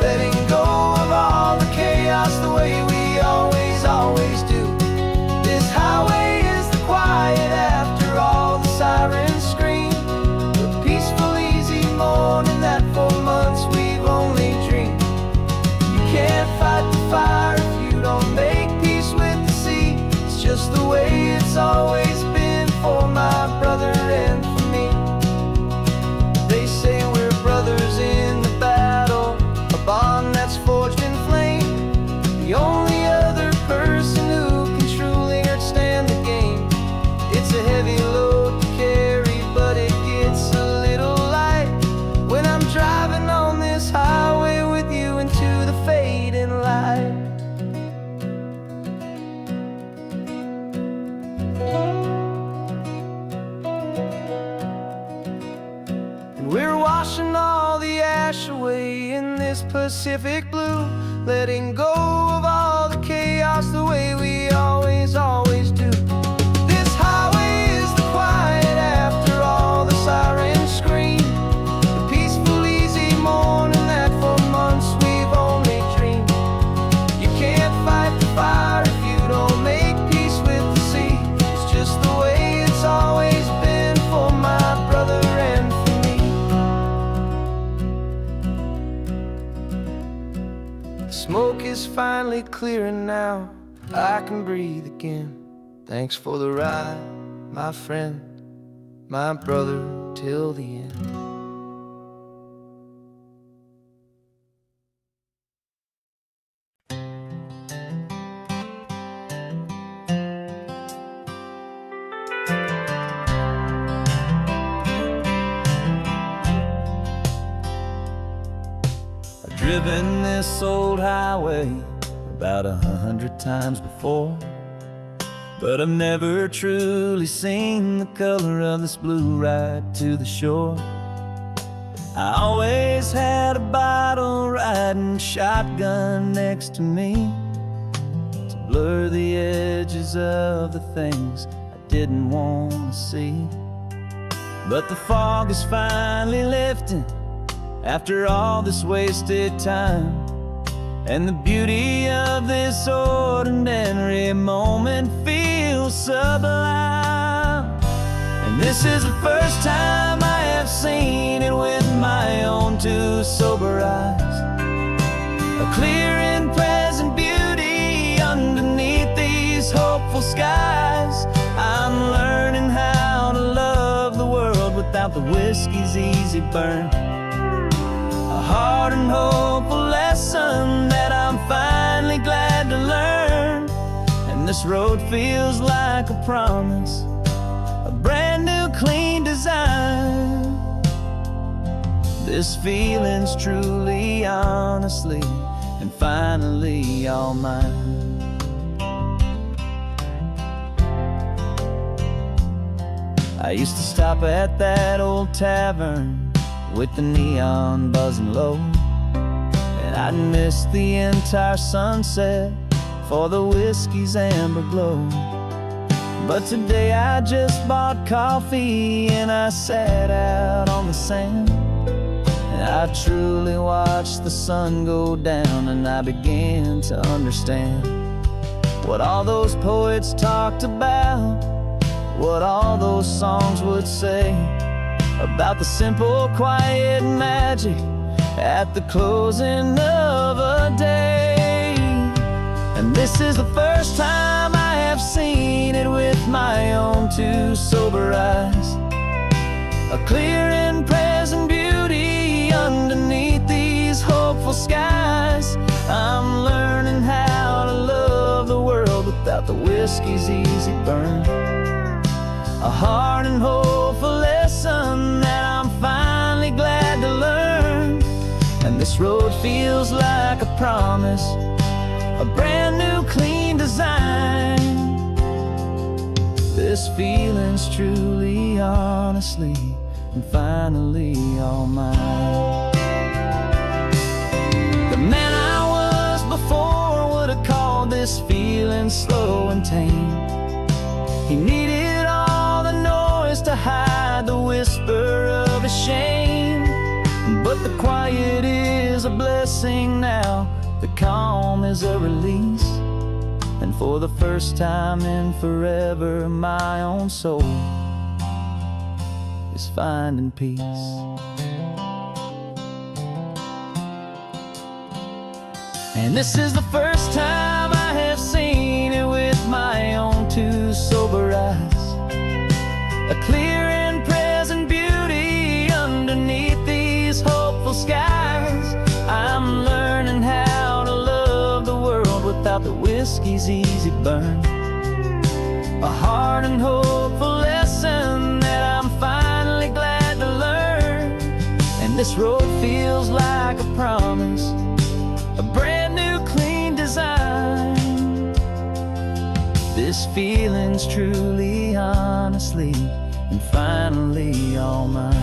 letting go of all the chaos the way we always do. This highway is the quiet after all the sirens scream, the peaceful easy morning that for months we've only dreamed. You can't fight the fire if you don't make peace with the sea. It's just the way it's always been for my brother and for me. They say we're brothers in the battle, a bond that's forged in flame, the only other person who can truly understand the game. It's a heavy load to carry, but it gets a little light when I'm driving on this highway with you into the fading light. And we're washing all the ash away in this Pacific blue, letting go of all the chaos the way we always do. This highway is the Smoke is finally clearing now, I can breathe again. Thanks for the ride, my friend, my brother, till the end. I've driven this old highway about 100 times before, but I've never truly seen the color of this blue right to the shore. I always had a bottle riding shotgun next to me to blur the edges of the things I didn't want to see. But the fog is finally lifting after all this wasted time, and the beauty of this ordinary moment feels sublime. And this is the first time I have seen it with my own two sober eyes. A clear and present beauty underneath these hopeful skies. I'm learning how to love the world without the whiskey's easy burn. A hard and hopeful lesson that I'm finally glad to learn. And this road feels like a promise, a brand new clean design. This feeling's truly, honestly, and finally all mine. I used to stop at that old tavern with the neon buzzing low, and I'd miss the entire sunset for the whiskey's amber glow. But today I just bought coffee and I sat out on the sand, and I truly watched the sun go down, and I began to understand what all those poets talked about, what all those songs would say about the simple, quiet magic at the closing of a day. And this is the first time I have seen it with my own two sober eyes. A clear and present beauty underneath these hopeful skies. I'm learning how to love the world without the whiskey's easy burn. A hard and hopeful lesson that I'm finally glad to learn. And this road feels like a promise, a brand new clean design. This feeling's truly, honestly, and finally all mine. The man I was before would have called this feeling slow and tame. He needed all the noise to hide the whisper of his shame. But the quiet is a blessing now, the calm is a release. And for the first time in forever, my own soul is finding peace. And this is the first time I have seen it with my own two sober eyes. A clear and present beauty underneath these hopeful skies. I'm learning how to love the world without the whiskey's easy burn. A hard and hopeful lesson that I'm finally glad to learn. And this road feels like a promise, a brand new clean design. This feeling's truly, honestly, and finally all mine.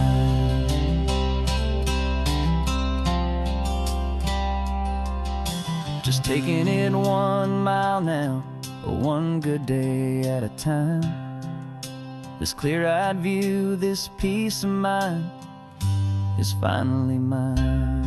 Just taking it 1 mile now, one good day at a time. This clear-eyed view, this peace of mind is finally mine.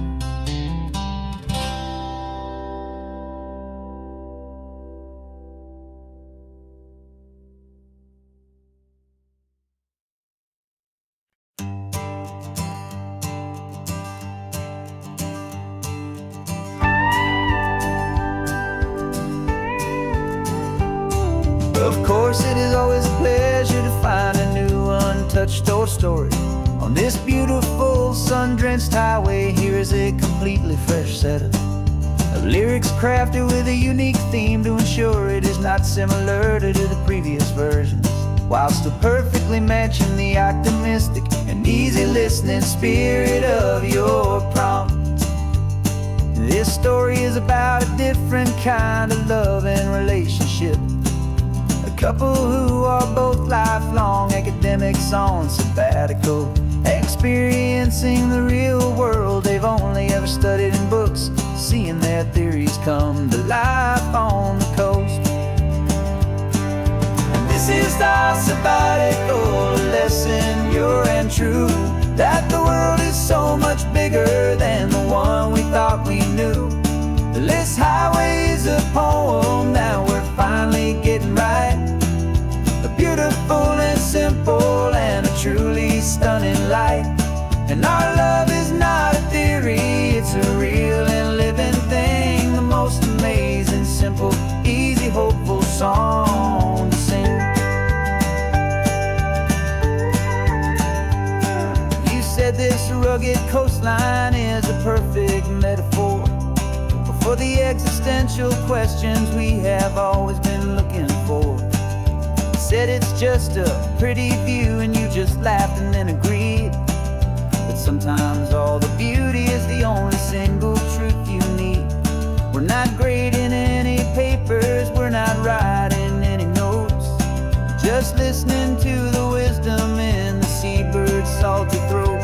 course, it is always a pleasure to find a new untouched old story. On this beautiful sun-drenched highway, here is a completely fresh set of lyrics crafted with a unique theme to ensure it is not similar to the previous versions, while still perfectly matching the optimistic and easy listening spirit of your prompt. This story is about a different kind of love and relationship. A couple who are both lifelong academics on sabbatical, experiencing the real world they've only ever studied in books, seeing their theories come to life on the coast. And this is our sabbatical lesson, pure and true, that the world is so much bigger than the one we thought we knew. This highway is a poem that we're finally getting right. A beautiful and simple and a truly stunning light. And our love is not a theory, it's a real and living thing. The most amazing, simple, easy, hopeful song to sing. You said this rugged coastline is a perfect metaphor for the existential questions we have always been looking for. Said it's just a pretty view and you just laughed and then agreed. But sometimes all the beauty is the only single truth you need. We're not grading any papers, we're not writing any notes, just listening to the wisdom in the seabird's salty throats.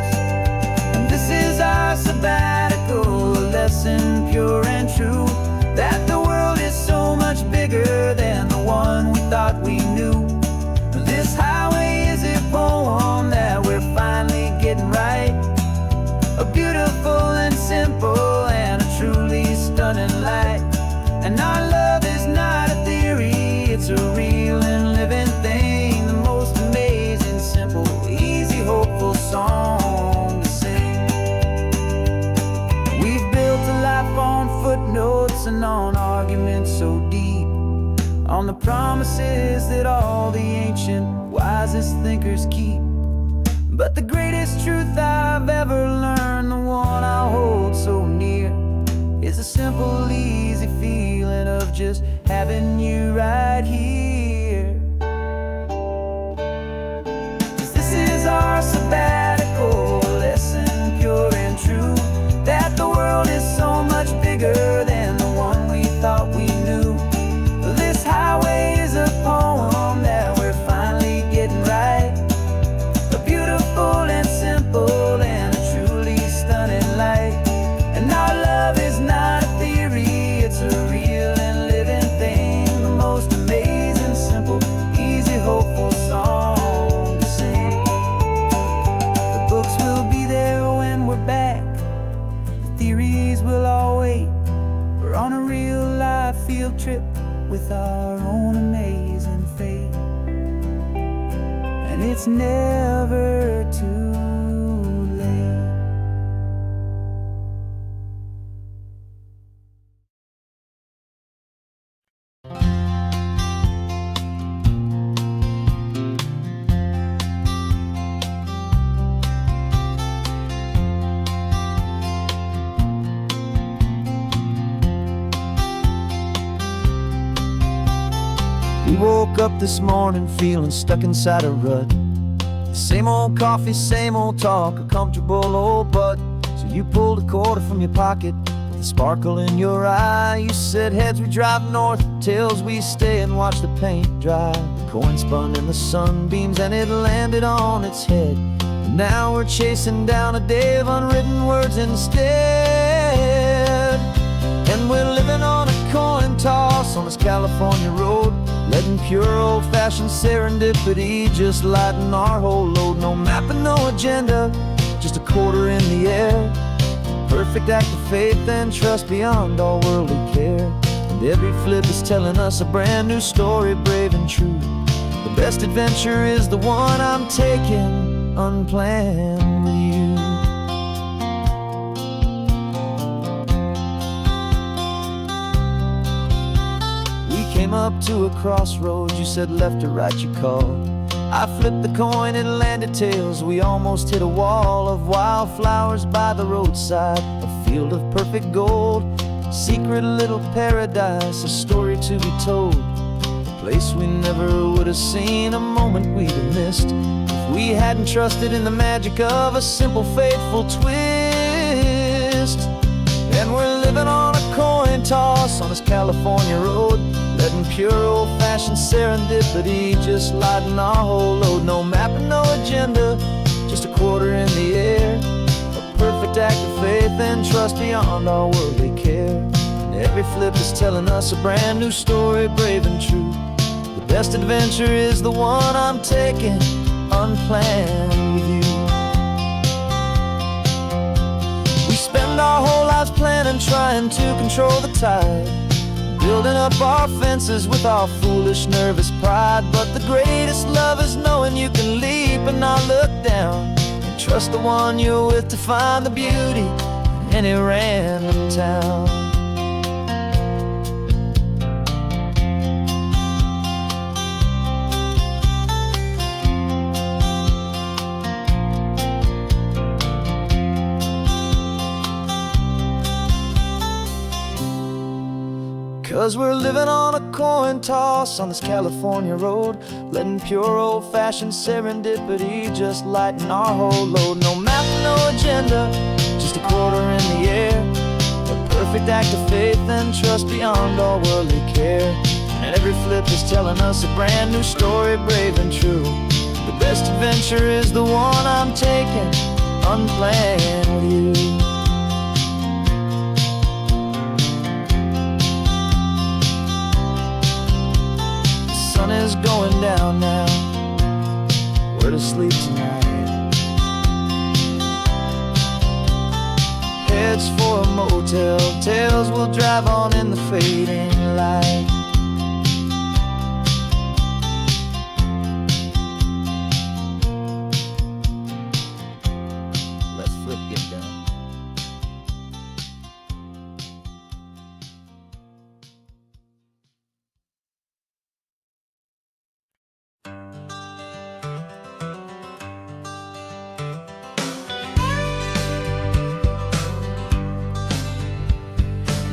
And this is our sabbatical lesson, pure and true, that the world is so much bigger than the one we thought we knew. This highway is a poem that we're finally getting right. A beautiful and simple and a truly stunning light. And our love is not a theory, it's a real and living thing. The most amazing, simple, easy, hopeful song to sing. We've built a life on footnotes and on arguments so deep, on the promises that all the ancient, wisest thinkers keep. But the greatest truth I've ever learned, the one I hold so near, is a simple, easy feeling of just having you right here. 'Cause this is our sabbatical lesson, pure and true, that the world is so much bigger than the one we thought we knew. This highway is a poem that we're finally getting right. A beautiful and simple and a truly stunning light. And our love is not a theory, it's a real and living thing. The most amazing, simple, easy, hopeful song to sing. The books will be there when we're back, the theories will all wait. We're on a real life field trip with our own amazing fate. And it's never too late. We woke up this morning feeling stuck inside a rut. Same old coffee, same old talk, a comfortable old butt. So you pulled a quarter from your pocket with a sparkle in your eye. You said heads we drive north, tails we stay and watch the paint dry. The coin spun in the sunbeams and it landed on its head. And now we're chasing down a day of unwritten words instead. And we're living on a coin toss on this California road, letting pure old-fashioned serendipity just lighten our whole load. No map and no agenda, just a quarter in the air. Perfect act of faith and trust beyond all worldly care. And every flip is telling us a brand new story, brave and true. The best adventure is the one I'm taking unplanned with you. come up to a crossroads. You said left or right, you called. I flipped the coin, it landed tails. We almost hit a wall of wildflowers by the roadside, a field of perfect gold, secret little paradise, a story to be told, a place we never would have seen, a moment we'd have missed if we hadn't trusted in the magic of a simple, faithful twist. And we're living on a coin toss on this California road, letting pure old-fashioned serendipity just lighten our whole load. No map and no agenda, just a quarter in the air, a perfect act of faith and trust beyond our worldly care. And every flip is telling us a brand new story, brave and true. The best adventure is the one I'm taking, unplanned with you. We spend our whole lives planning, trying to control the tide, building up our fences with our foolish, nervous pride. But the greatest love is knowing you can leap and not look down, and trust the one you're with to find the beauty in any random town. 'Cause we're living on a coin toss on this California road, letting pure old-fashioned serendipity just lighten our whole load. No map, no agenda, just a quarter in the air, a perfect act of faith and trust beyond all worldly care. And every flip is telling us a brand new story, brave and true. The best adventure is the one I'm taking, unplanned with you. The sun is going down now, we're to sleep tonight. Heads for a motel, tails will drive on in the fading light. Let's flip get down.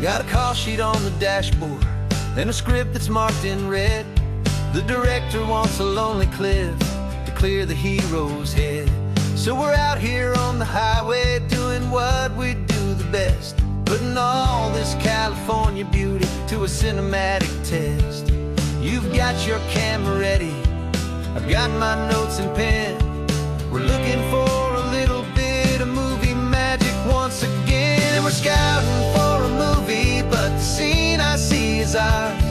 Got a call sheet on the dashboard and a script that's marked in red. The director wants a lonely cliff to clear the hero's head. So we're out here on the highway doing what we do the best, putting all this California beauty to a cinematic test. You've got your camera ready, I've got my notes and pen. We're looking for a little bit of movie magic once again. And we're scouting for a movie, but the scene I see is ours,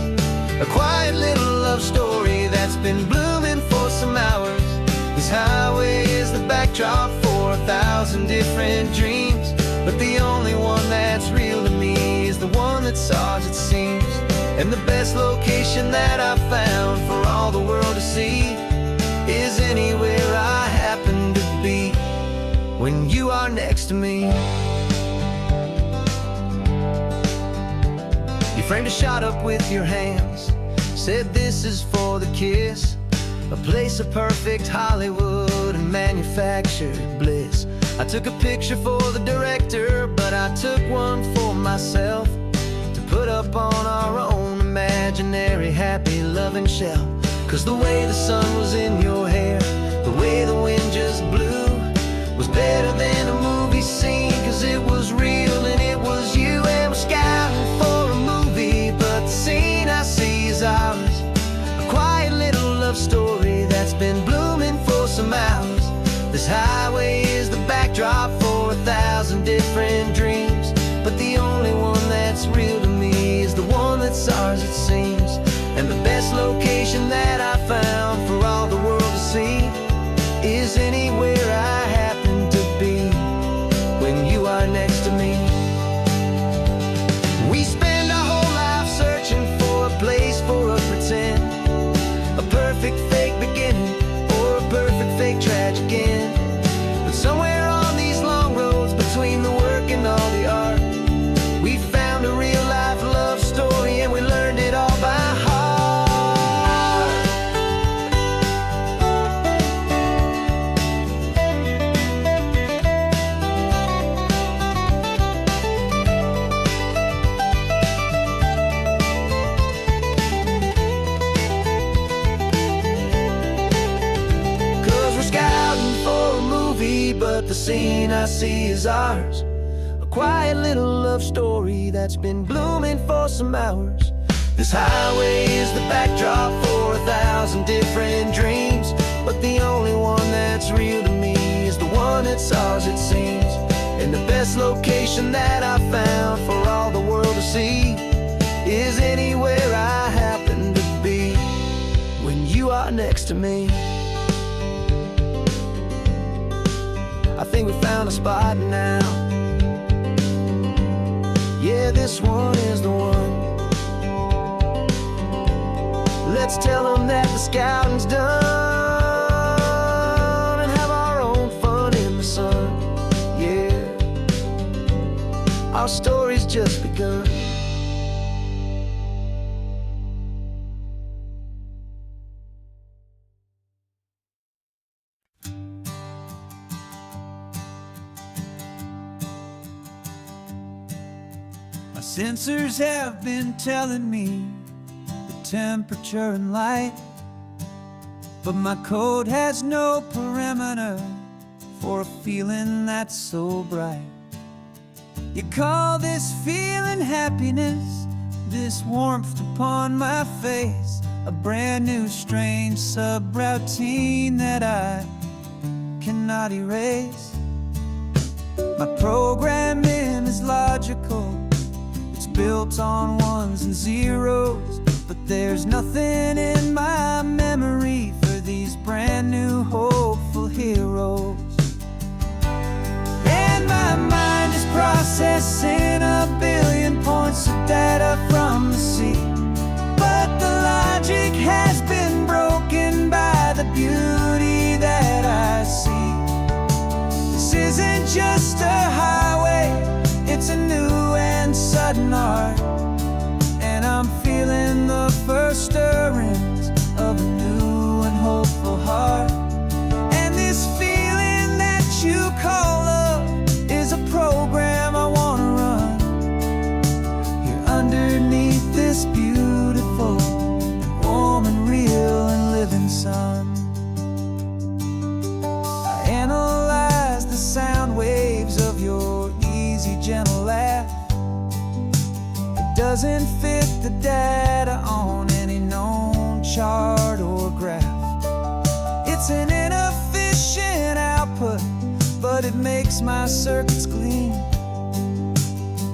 a quiet little love story that's been blooming for some hours. This highway is the backdrop for 1,000 different dreams, but the only one that's real to me is the one that's ours, it seems. And the best location that I've found for all the world to see is anywhere I happen to be when you are next to me. You framed a shot up with your hands, said this is for the kiss, a place of perfect Hollywood and manufactured bliss. I took a picture for the director, but I took one for myself to put up on our own imaginary happy loving shelf. 'Cause the way the sun was in your hair, the way the wind just blew, was better than a movie scene, 'cause it was real and it was you. And we're scouting for a movie, but the scene I see is ours, a quiet little love story that's been blooming for some hours. This highway is the backdrop for 1,000 different dreams, but the only one that's real to me is the one that's ours, it seems. And the best location that I found for all the world to see is anywhere I happen to be when you are next to me. We spend our whole life searching for a place for a pretend, a perfect fake beginning or a perfect fake tragic end. But somewhere on these long roads between the work and all the art, we found a real life love story, and we learned it all by the scene I see is ours. A quiet little love story that's been blooming for some hours. This highway is the backdrop for 1,000 different dreams, but the only one that's real to me is the one that's ours, it seems. And the best location that I found for all the world to see is anywhere I happen to be when you are next to me. I think we found a spot now. Yeah, this one is the one. Let's tell them that the scouting's done and have our own fun in the sun. Yeah, our story's just begun. My sensors have been telling me the temperature and light, but my code has no perimeter for a feeling that's so bright. You call this feeling happiness, this warmth upon my face, a brand new strange subroutine that I cannot erase. My programming is logical, it's built on ones and zeros, but there's nothing in my memory for these brand new hopeful heroes. And my mind is processing 1 billion points of data from the sea, but the logic has been broken by the beauty that I see. This isn't just a highway, it's a new and sudden art, and I'm feeling the first stirrings of a new and hopeful heart. And this feeling that you call love is a program I wanna run here underneath this beautiful, warm and real and living sun. I analyze the sound waves of your easy, gentle laugh. It doesn't fit the data on any known chart or graph. It's an inefficient output, but it makes my circuits gleam.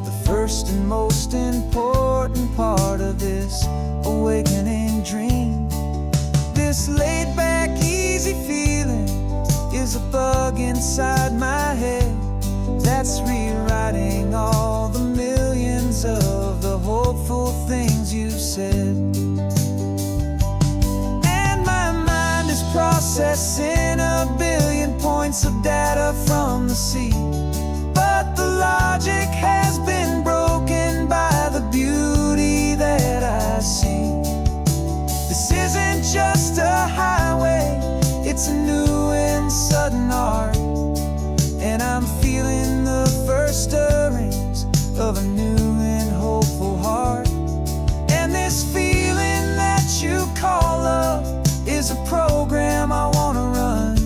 The first and most important part of this awakening dream. This laid-back, easy feeling is a bug inside my head that's rewriting all the millions of the hopeful things you've said. And my mind is processing 1 billion points of data from the sea, but the logic has been broken by the beauty that I see. This isn't just a highway, it's a new and sudden art, and I'm feeling the first stirrings of a new and hopeful heart. And this feeling that you call love is a program I wanna run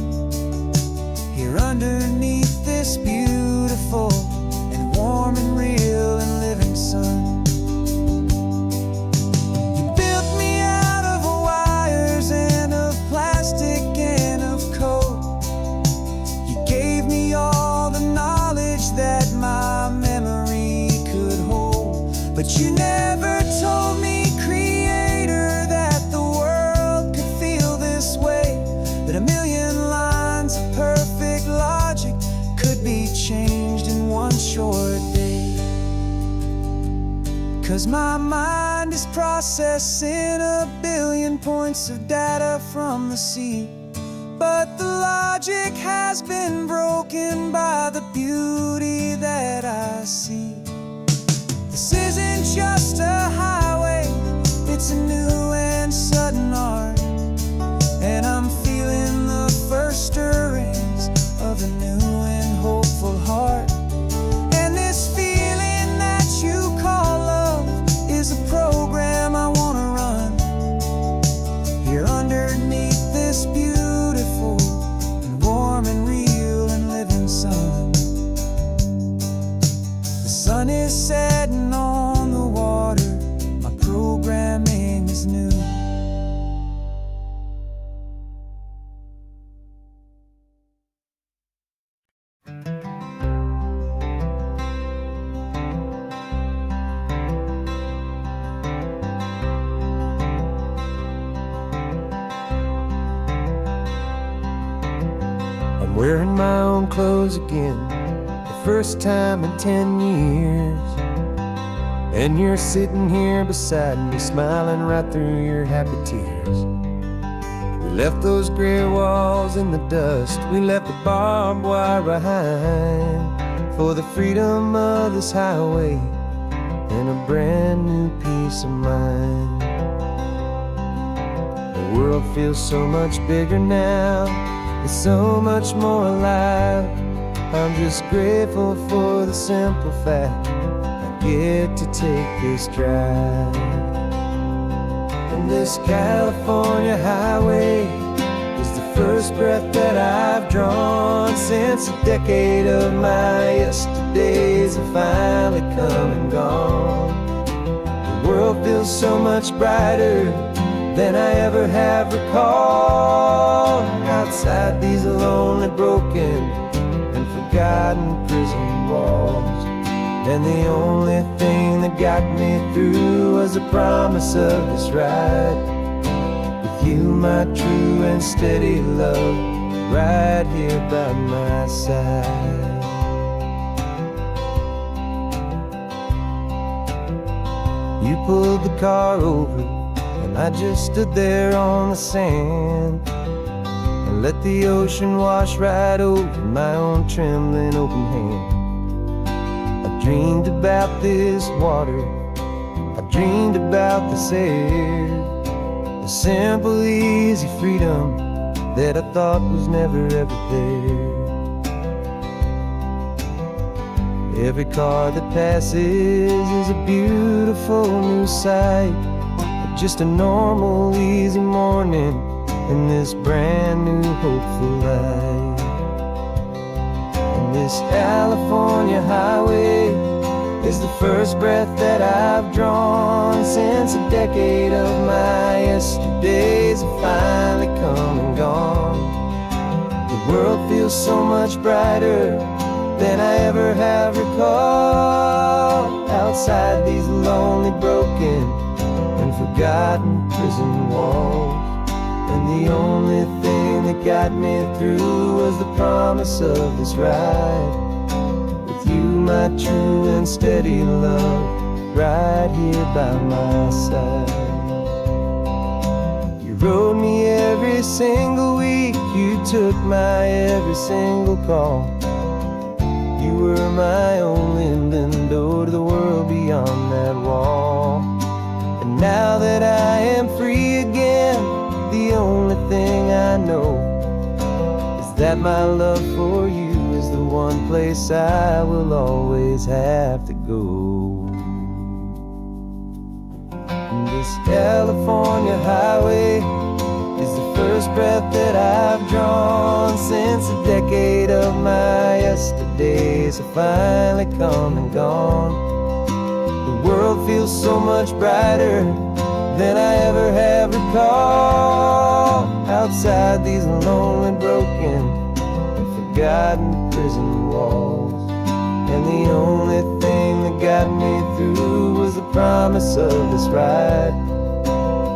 here underneath this beautiful and warm and real and living sun. You built me out of wires and of plastic and of code. You gave me all the knowledge that my memory could hold, but you never told me, Creator, that the world could feel this way, that 1 million lines of perfect logic could be changed in one short day. 'Cause my mind is processing 1 billion points of data from the sea, but the logic has been broken by the beauty that I see. This isn't just a highway, it's a new and sudden art, and I'm feeling the first stirrings of a new and hopeful heart. And this feeling that you call love is a program I wanna run here underneath this beautiful and warm and real and living sun. wearing my own clothes again, the first time in 10 years. And you're sitting here beside me, smiling right through your happy tears. We left those gray walls in the dust, we left the barbed wire behind, for the freedom of this highway and a brand new peace of mind. The world feels so much bigger now, it's so much more alive. I'm just grateful for the simple fact I get to take this drive. And this California highway is the first breath that I've drawn since a decade of my yesterdays have finally come and gone. The world feels so much brighter than I ever have recalled. Outside these lonely, broken, and forgotten prison walls, and the only thing that got me through was the promise of this ride with you, my true and steady love, right here by my side. You pulled the car over and I just stood there on the sand and let the ocean wash right over my own trembling open hand. I dreamed about this water, I dreamed about this air, the simple easy freedom that I thought was never ever there. Every car that passes is a beautiful new sight, just a normal easy morning in this brand new hopeful life. And this California highway is the first breath that I've drawn since a decade of my yesterdays have finally come and gone. The world feels so much brighter than I ever have recalled. Outside these lonely, broken, and forgotten prison walls, and the only thing that got me through was the promise of this ride with you, my true and steady love, right here by my side. You rode me every single week, you took my every single call. You were my only window to the world beyond that wall. And now that I am free again, the only thing I know is that my love for you is the one place I will always have to go. And this California highway is the first breath that I've drawn since a decade of my yesterdays have finally come and gone. The world feels so much brighter than I ever have recalled. Outside these lonely, broken, and forgotten prison walls, and the only thing that got me through was the promise of this ride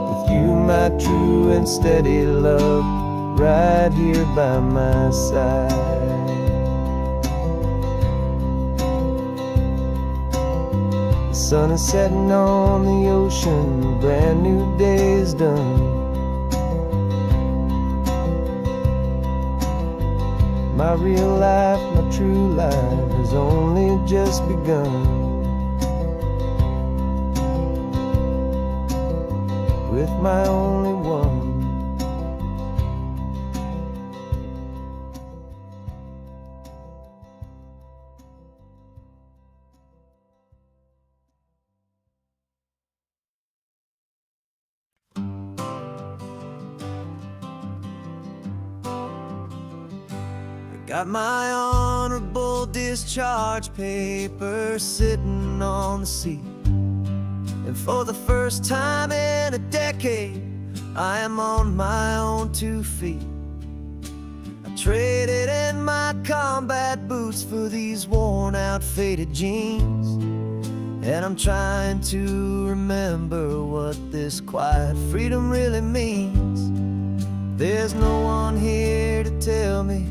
with you, my true and steady love, right here by my side. The sun is setting on the ocean, a brand new day is done. My real life, my true life has only just begun. With my only one. Got my honorable discharge paper sitting on the seat, and for the first time in a decade I am on my own 2 feet. I traded in my combat boots for these worn out faded jeans, and I'm trying to remember what this quiet freedom really means. There's no one here to tell me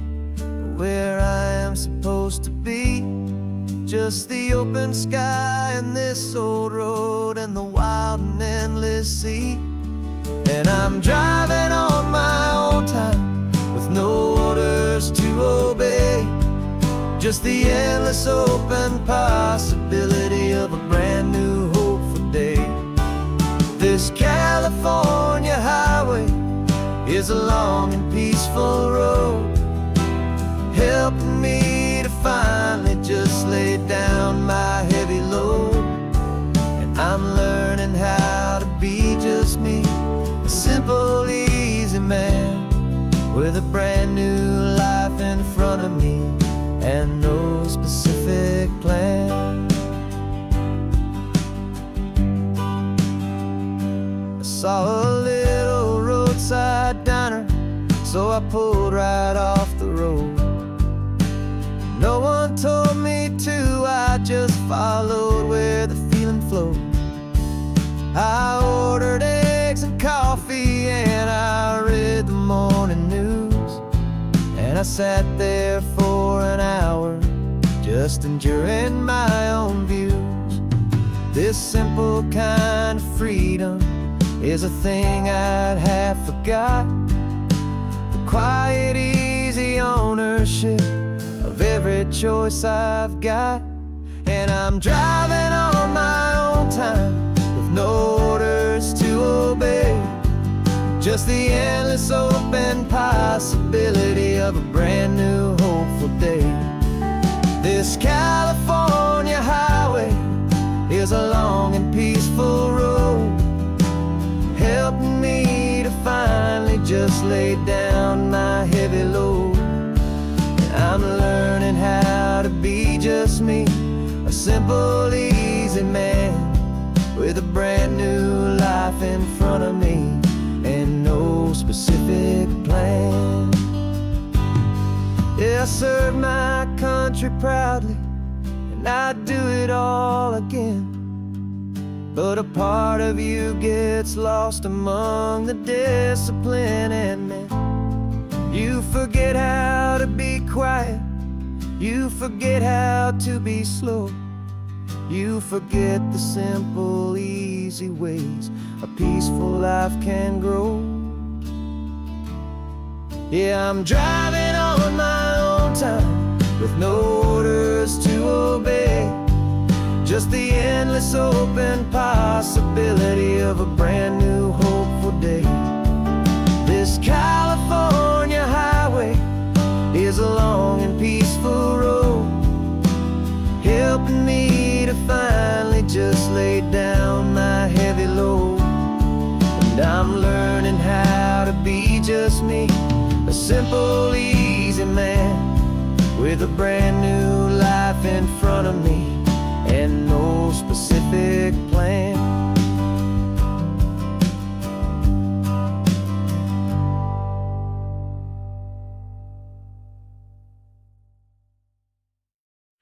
where I am supposed to be. Just the open sky and this old road and the wild and endless sea. And I'm driving on my own time with no orders to obey. Just the endless open possibility of a brand new hopeful day. This California highway is a long and peaceful road, helping me to finally just lay down my heavy load. And I'm learning how to be just me, a simple, easy man with a brand new life in front of me and no specific plan. I saw a little roadside diner, so I pulled right off the road. No one told me to, I just followed where the feeling flowed. I ordered eggs and coffee and I read the morning news. And I sat there for an hour, just enjoying my own views. This simple kind of freedom is a thing I'd have forgot. The quiet, easy ownership of every choice I've got. And I'm driving on my own time with no orders to obey. Just the endless open possibility of a brand new hopeful day. This California highway is a long and peaceful road, helping me to finally just lay down my heavy load. And I'm learning how to be just me, a simple, easy man with a brand new life in front of me and no specific plan. Yeah, I serve my country proudly, and I'd do it all again. But a part of you gets lost among the discipline, and then you forget how to be quiet, you forget how to be slow, you forget the simple, easy ways a peaceful life can grow. Yeah, I'm driving on my own time with no orders to obey. Just the endless open possibility of a brand new hopeful day. This California highway is a long and peaceful road, helping me to finally just lay down my heavy load. And I'm learning how to be just me, a simple, easy man with a brand new life in front of me and no specific plan.